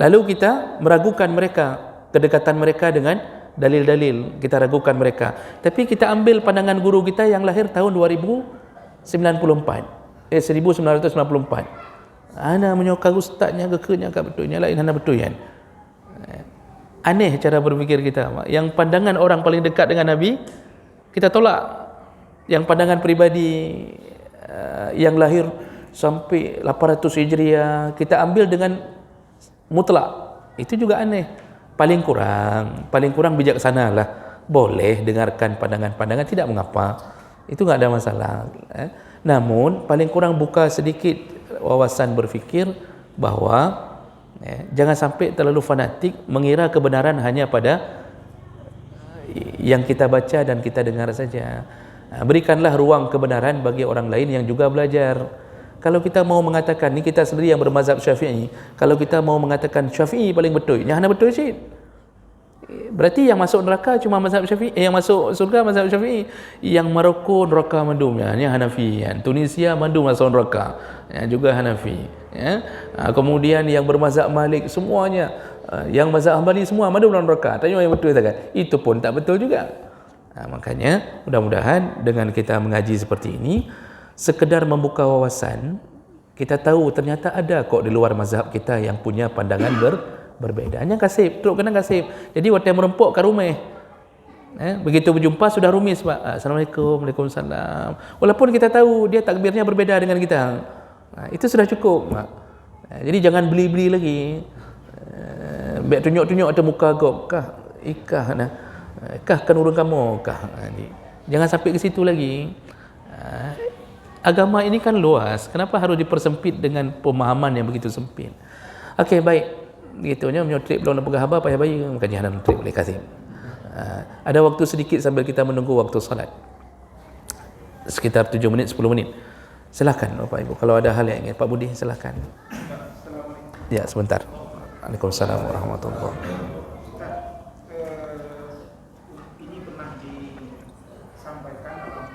Lalu kita meragukan mereka, kedekatan mereka dengan dalil-dalil, kita ragukan mereka. Tapi kita ambil pandangan guru kita yang lahir tahun 1994. Ana menyokong ustaznya kekenya kat betulnya lain ana betul kan. Aneh cara berfikir kita. Yang pandangan orang paling dekat dengan Nabi kita tolak. Yang pandangan pribadi yang lahir sampai 800 Hijriah kita ambil dengan mutlak. Itu juga aneh. Paling kurang bijaksanalah. Boleh dengarkan pandangan-pandangan, tidak mengapa. Itu enggak ada masalah. Namun paling kurang buka sedikit wawasan berfikir bahawa jangan sampai terlalu fanatik mengira kebenaran hanya pada yang kita baca dan kita dengar saja. Berikanlah ruang kebenaran bagi orang lain yang juga belajar. Kalau kita mau mengatakan, ni kita sendiri yang bermazhab Syafi'i, kalau kita mau mengatakan Syafi'i paling betul, yang mana betul sih? Berarti yang masuk neraka cuma mazhab Syafi'i, yang masuk surga mazhab Syafi'i. Yang Maroko neraka mandum, yang Hanafi. Yang Tunisia mandum masuk neraka, yang juga Hanafi. Ya. Kemudian yang bermazhab Malik semuanya, yang mazhab Hambali semua mandum dalam neraka. Tanya yang betul tak? Itu pun tak betul juga. Makanya mudah-mudahan dengan kita mengaji seperti ini, sekedar membuka wawasan, kita tahu ternyata ada kok di luar mazhab kita yang punya pandangan berbeda. Hanya kasih, teruk kena kasih. Jadi waktu yang merempuk ke rumah, begitu berjumpa sudah rumis, Pak. Assalamualaikum, Waalaikumsalam. Walaupun kita tahu dia takbirnya berbeda dengan kita, itu sudah cukup, Pak. Jadi jangan beli-beli lagi. biar tunjuk-tunjuk atas muka kau, ikah nah. Kah kan urang kamu kah. Jangan sampai ke situ lagi. Agama ini kan luas, kenapa harus dipersempit dengan pemahaman yang begitu sempit? Okey, baik. Begitunya menyotrip belum nak pegang habar payah bayi kajian dalam trip boleh kasih. Ada waktu sedikit sambil kita menunggu waktu salat. Sekitar 7 minit 10 menit. Silakan Bapak Ibu kalau ada hal yang ingin Pak Budi silakan. Ya, sebentar. Waalaikumsalam warahmatullahi wabarakatuh. Ini pernah disampaikan dalam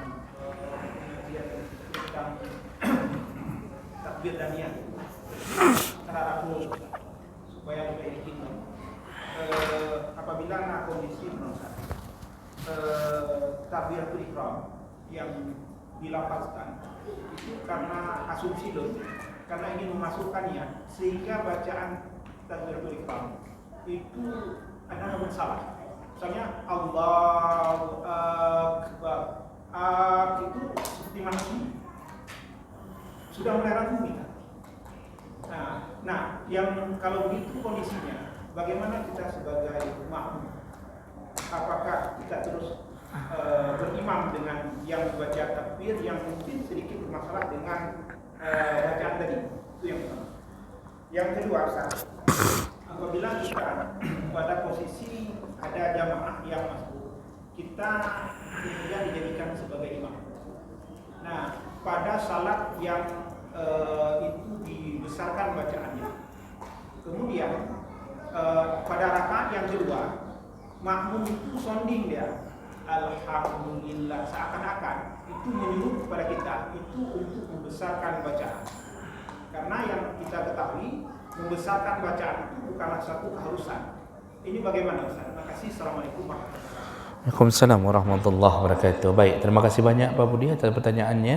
pengajian tentang takbir dan niat. Harap supaya lebih yakin. Apabila nak kondisi takbiratul ihram yang dilafazkan itu karena asumsi loh, karena ingin memasukkan niat sehingga bacaan takbiratul ihram itu ada masalah. Misalnya Allahu Akbar, itu seperti manusia sudah mulai ragu kita. Nah, yang kalau begitu kondisinya, bagaimana kita sebagai makmum? Apakah kita terus berimam dengan yang membaca takbir yang mungkin sedikit bermasalah dengan bacaan tadi? Itu yang pertama. Yang kedua, apabila kita pada posisi ada jamaah yang masuk, kita kemudian dijadikan sebagai imam. Nah, pada salat yang itu dibesarkan bacaannya, kemudian pada rakaat yang kedua, makmum itu sounding dia, alhamdulillah, seakan-akan itu menyuruh kepada kita itu untuk membesarkan bacaan. Karena yang kita ketahui, membesarkan bacaan itu bukanlah satu keharusan. Ini bagaimana Ustaz? Terima kasih. Assalamualaikum warahmatullahi wabarakatuh. Waalaikumsalam warahmatullahi wabarakatuh. Baik, terima kasih banyak Pak Budi atas pertanyaannya.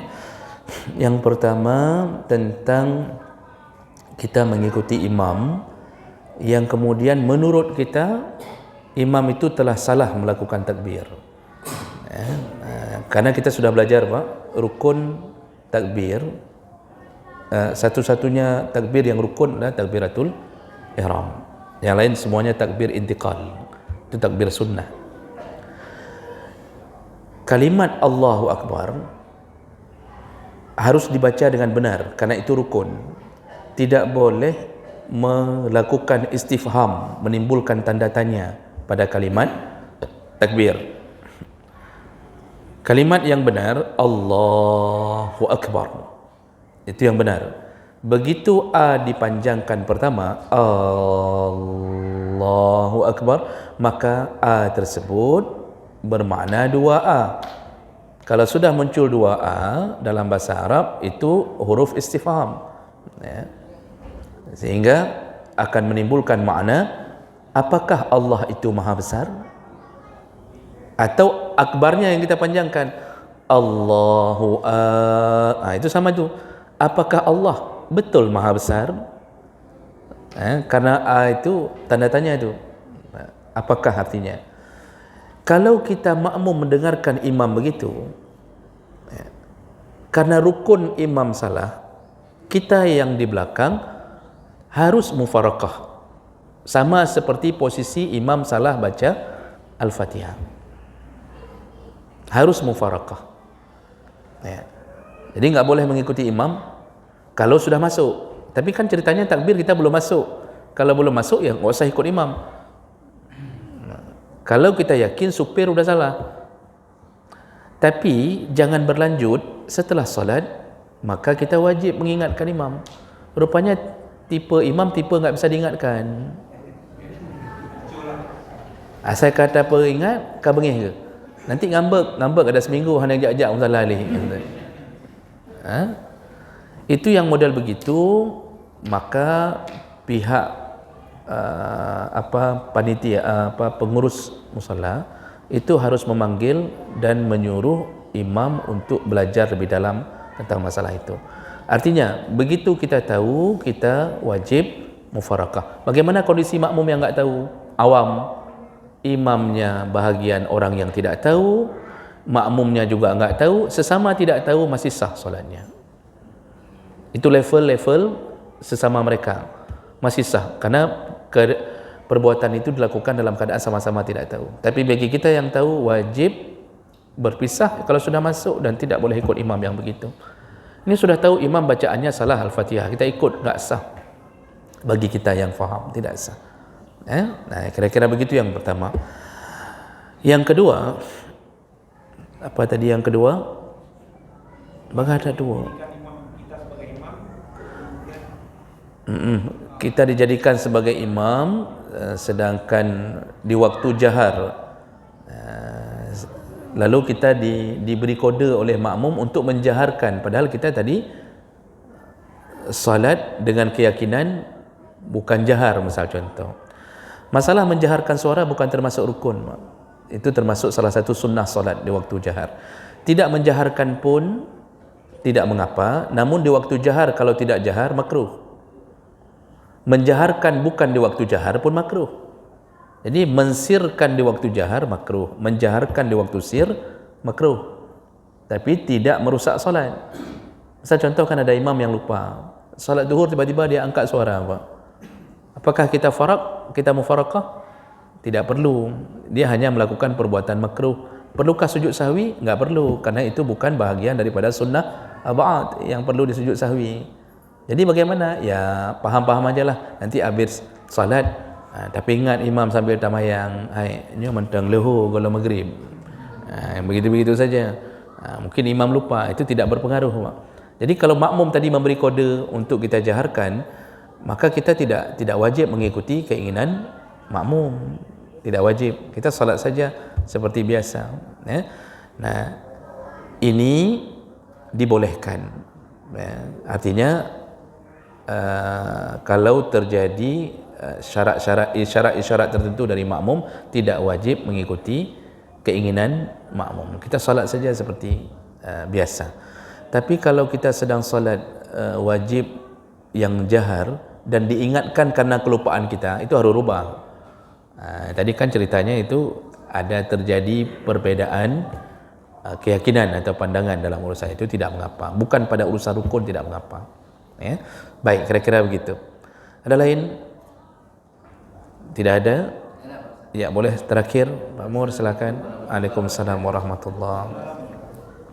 Yang pertama tentang kita mengikuti imam yang kemudian menurut kita imam itu telah salah melakukan takbir. Karena kita sudah belajar Pak, rukun takbir, satu-satunya takbir yang rukun adalah takbiratul ihram. Yang lain semuanya takbir intiqal. Itu takbir sunnah. Kalimat Allahu Akbar harus dibaca dengan benar karena itu rukun. Tidak boleh melakukan istifham, menimbulkan tanda tanya pada kalimat takbir. Kalimat yang benar Allahu Akbar. Itu yang benar. Begitu A dipanjangkan pertama Allahu Akbar, maka A tersebut bermakna 2A. Kalau sudah muncul 2A dalam bahasa Arab itu huruf istifham, ya. Sehingga akan menimbulkan makna apakah Allah itu maha besar atau akbarnya yang kita panjangkan Allahu itu sama tu. Apakah Allah betul maha besar? Karena A itu tanda tanya itu. Apakah artinya? Kalau kita makmum mendengarkan imam begitu, karena rukun imam salah, kita yang di belakang harus mufarakah. Sama seperti posisi imam salah baca Al-Fatihah. Harus mufarakah. Jadi nggak boleh mengikuti imam kalau sudah masuk. Tapi kan ceritanya takbir kita belum masuk. Kalau belum masuk ya nggak usah ikut imam. Kalau kita yakin supir sudah salah. Tapi jangan berlanjut setelah solat, maka kita wajib mengingatkan imam. Rupanya tipe imam tipe nggak bisa diingatkan. Asal kata peringat, kau bengih ke? Nanti ngambek ada seminggu hanya ajak-ajak salah lagi. Itu yang model begitu, maka pihak panitia pengurus musalla itu harus memanggil dan menyuruh imam untuk belajar lebih dalam tentang masalah itu. Artinya begitu kita tahu, kita wajib mufarakah. Bagaimana kondisi makmum yang enggak tahu? Awam, imamnya bahagian orang yang tidak tahu, makmumnya juga enggak tahu, sesama tidak tahu masih sah solatnya. Itu level-level sesama mereka masih sah, karena perbuatan itu dilakukan dalam keadaan sama-sama tidak tahu. Tapi bagi kita yang tahu, wajib berpisah kalau sudah masuk dan tidak boleh ikut imam yang begitu. Ini sudah tahu imam bacaannya salah Al-Fatihah, kita ikut, tak sah. Bagi kita yang faham, tidak sah. Nah, kira-kira begitu yang pertama. Yang kedua, apa tadi yang kedua? Bagaimana ada dua? Kita dijadikan sebagai imam, sedangkan di waktu jahar, lalu kita diberi kode oleh makmum untuk menjaharkan, padahal kita tadi salat dengan keyakinan bukan jahar, misal contoh. Masalah menjaharkan suara bukan termasuk rukun, itu termasuk salah satu sunnah salat di waktu jahar. Tidak menjaharkan pun tidak mengapa, namun di waktu jahar kalau tidak jahar makruh. Menjaharkan bukan di waktu jahar pun makruh. Jadi mensirkan di waktu jahar makruh, menjaharkan di waktu sir makruh. Tapi tidak merusak solat. Misal contoh kan ada imam yang lupa salat zuhur, tiba-tiba dia angkat suara, Pak. Apakah kita mufarakah? Tidak perlu. Dia hanya melakukan perbuatan makruh. Perlukah sujud sahwi? Enggak perlu, karena itu bukan bahagian daripada sunnah abad yang perlu disujud sahwi. Jadi bagaimana? Ya paham-paham aja lah. Nanti habis salat, tapi ingat imam sambil tamayang, ini mentang lehu kalau maghrib. Begitu-begitu saja. Mungkin imam lupa, itu tidak berpengaruh, Pak. Jadi kalau makmum tadi memberi kode untuk kita jaharkan, maka kita tidak wajib mengikuti keinginan makmum. Tidak wajib. Kita salat saja seperti biasa. Nah, ini dibolehkan. Artinya kalau terjadi isyarat tertentu dari makmum, tidak wajib mengikuti keinginan makmum. Kita salat saja seperti biasa. Tapi kalau kita sedang salat wajib yang jahar dan diingatkan karena kelupaan kita, itu harus rubah. Tadi kan ceritanya itu ada terjadi perbedaan keyakinan atau pandangan dalam urusan itu, tidak mengapa. Bukan pada urusan rukun tidak mengapa. Ya. Baik, kira-kira begitu. Ada lain? Tidak ada? Ya, boleh terakhir Pak Mur, silakan. Waalaikumsalam warahmatullahi.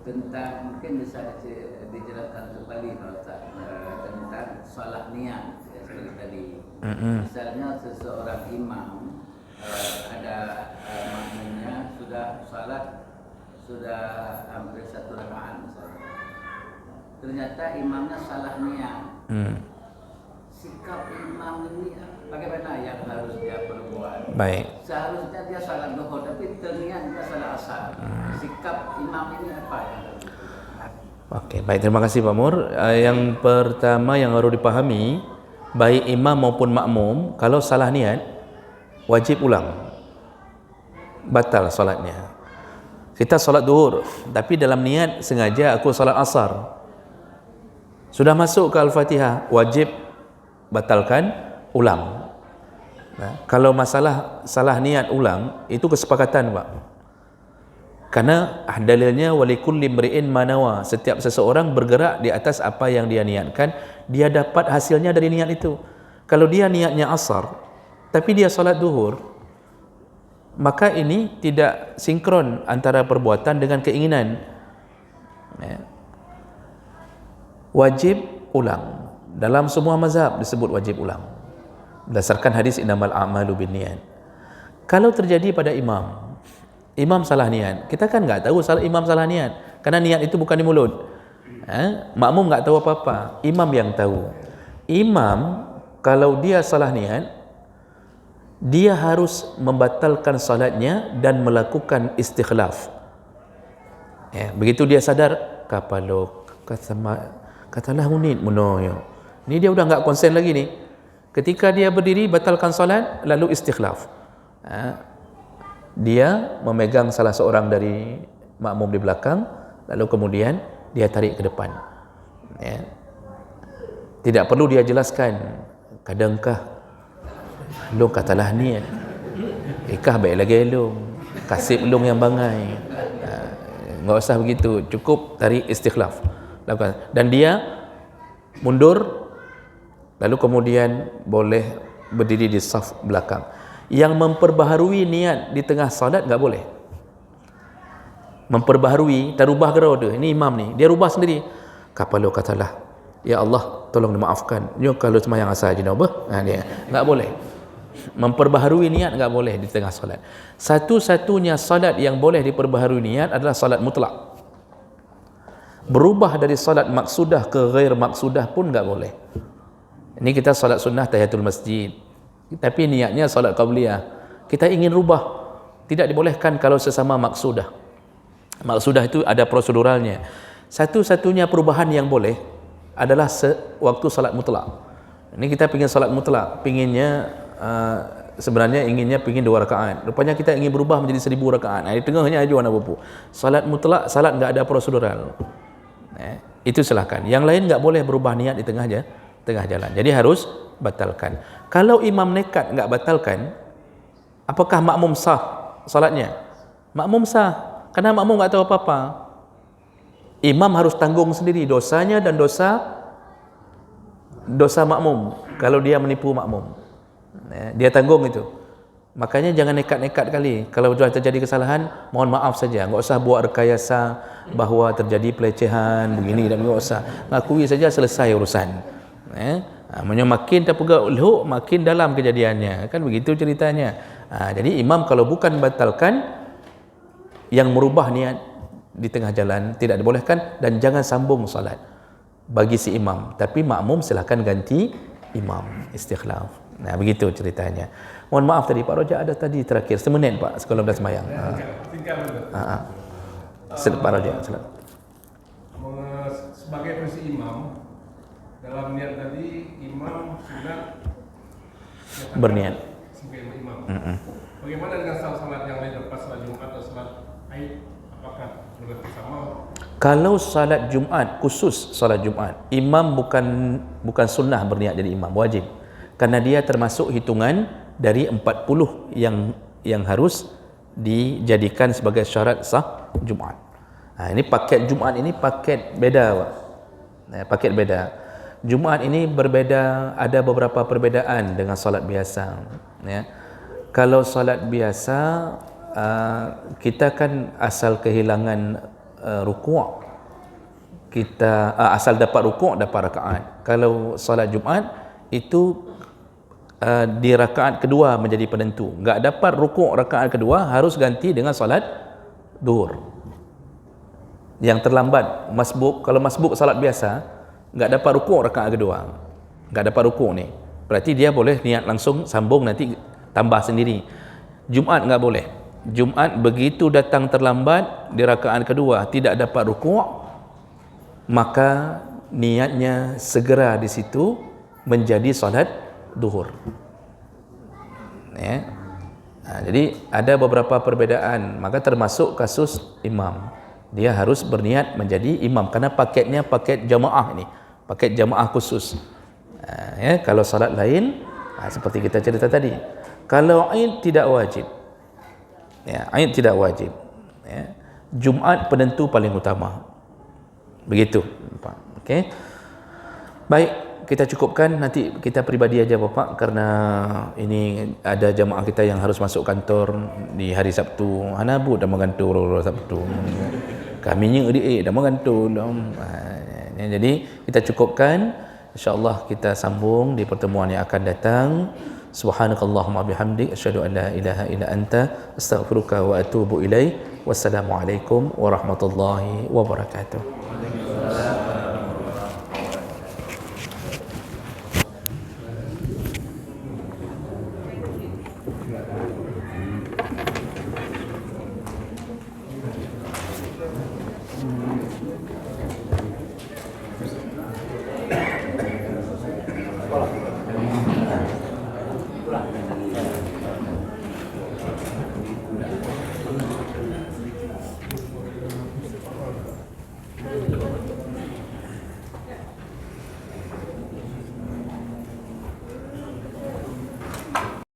Tentang mungkin bisa dijelaskan kembali Pak Ustaz, tentang salat niat seperti tadi. Misalnya seseorang imam ada makmumnya sudah salat sudah hampir 1 rakaat misalnya. Ternyata imamnya salah niat. Sikap imam ini bagaimana yang harus dia perbuat? Baik. Seharusnya dia salat zuhur tapi terniat dia salat asar. Sikap imam ini apa yang harus? Oke, baik, terima kasih Pak Mur. Yang pertama yang harus dipahami, baik imam maupun makmum, kalau salah niat wajib ulang, batal solatnya. Kita solat zuhur, tapi dalam niat sengaja aku solat asar, sudah masuk ke Al-Fatihah, wajib batalkan, ulang. Nah, kalau masalah salah niat ulang, itu kesepakatan, Pak. Karena dalilnya walikulli mri'in manawa, setiap seseorang bergerak di atas apa yang dia niatkan, dia dapat hasilnya dari niat itu. Kalau dia niatnya asar, tapi dia solat zuhur, maka ini tidak sinkron antara perbuatan dengan keinginan. Wajib ulang. Dalam semua mazhab disebut wajib ulang, berdasarkan hadis innamal a'malu binniyat. Kalau terjadi pada imam salah niat, kita kan nggak tahu imam salah niat, karena niat itu bukan di mulut. Makmum nggak tahu apa-apa, imam yang tahu. Imam kalau dia salah niat, dia harus membatalkan salatnya dan melakukan istikhlaf. Begitu dia sadar, kapalok katalah munit munoyo. Ini dia udah nggak konsen lagi nih. Ketika dia berdiri batalkan salat, lalu istikhlaf. Dia memegang salah seorang dari makmum di belakang, lalu kemudian dia tarik ke depan. Tidak perlu dia jelaskan. Kadangkah lu katalah niat, ikah baik lagi lu kasih belum yang bangai. Enggak usah begitu, cukup tarik istikhlaf. Dan dia mundur, lalu kemudian boleh berdiri di saf belakang. Yang memperbaharui niat di tengah salat enggak boleh. Memperbaharui, terubah gerau dia. Ini imam ni, dia rubah sendiri. Kapalo katalah, ya Allah, tolong dimaafkan. Ni kalau sembahyang asal jenabah, dia enggak boleh. Memperbaharui niat enggak boleh di tengah salat. Satu-satunya salat yang boleh diperbaharui niat adalah salat mutlak. Berubah dari salat maksudah ke ghair maksudah pun enggak boleh. Ini kita salat sunnah tahiyatul masjid, tapi niatnya salat qabliyah. Kita ingin rubah, tidak dibolehkan kalau sesama maksudah. Maksudah itu ada proseduralnya. Satu-satunya perubahan yang boleh adalah waktu salat mutlak. Ini kita pingin salat mutlak, pinginnya sebenarnya inginnya pingin 2 rakaat. Rupanya kita ingin berubah menjadi 1000 rakaat. Di tengahnya aja anak bupu. Salat mutlak, salat enggak ada prosedural. Itu silakan. Yang lain enggak boleh berubah niat di tengah jalan. Jadi harus batalkan. Kalau imam nekat enggak batalkan, apakah makmum sah salatnya? Makmum sah, karena makmum enggak tahu apa-apa. Imam harus tanggung sendiri dosanya dan dosa makmum kalau dia menipu makmum. Dia tanggung itu. Makanya jangan nekat-nekat kali. Kalau sudah terjadi kesalahan, mohon maaf saja. Enggak usah buat rekayasa bahawa terjadi pelecehan begini dan enggak usah. Ngakui saja, selesai urusan. Makin terpegak ulhuk, makin dalam kejadiannya. Kan begitu ceritanya. Jadi imam kalau bukan batalkan, yang merubah niat di tengah jalan tidak dibolehkan, dan jangan sambung salat bagi si imam, tapi makmum silakan ganti imam, istikhlaf. Begitu ceritanya. Mohon maaf tadi Pak Roja ada tadi terakhir semenit Pak sebelum dah sembahyang. Pak Roja, silakan. Sebagai posisi imam, dalam niat tadi imam sunat berniat sebagai imam. Bagaimana dengan salat yang lain lepas salat Jumat atau salat Aid? Apakah berarti sama? Kalau salat Jumat, khusus salat Jumat, imam bukan sunnah berniat jadi imam, wajib. Karena dia termasuk hitungan dari 40 yang harus dijadikan sebagai syarat sah Jumat. Ini paket Jumat ini paket beda, Pak. Paket beda. Jumat ini berbeda, ada beberapa perbezaan dengan salat biasa. Kalau salat biasa, kita kan asal kehilangan rukuk, kita asal dapat rukuk dapat rakaat. Kalau salat Jumat itu di rakaat kedua menjadi penentu. Enggak dapat rukuk rakaat kedua, harus ganti dengan salat duhur. Yang terlambat masbuk, kalau masbuk salat biasa enggak dapat rukuk rakaat kedua, enggak dapat rukuk ni, berarti dia boleh niat langsung sambung, nanti tambah sendiri. Jumat enggak boleh. Jumat begitu datang terlambat di rakaat kedua tidak dapat rukuk, maka niatnya segera di situ menjadi salat duhur. Jadi ada beberapa perbezaan, maka termasuk kasus imam, dia harus berniat menjadi imam karena paketnya paket jamaah ini, paket jamaah khusus. Kalau salat lain seperti kita cerita tadi, kalau Aid tidak wajib. Aid tidak wajib. Jumat penentu paling utama. Begitu, Pak. Okey. Baik, kita cukupkan, nanti kita peribadi aja Bapak, karena ini ada jamaah kita yang harus masuk kantor di hari Sabtu. Hanabu dah mengantur Sabtu. Kami ni dah mengantur. Jadi kita cukupkan, insya-Allah kita sambung di pertemuan yang akan datang. Subhanakallahumma bihamdik asyhadu an la ilaha illa anta astaghfiruka wa atubu ilaik. Wassalamualaikum warahmatullahi wabarakatuh.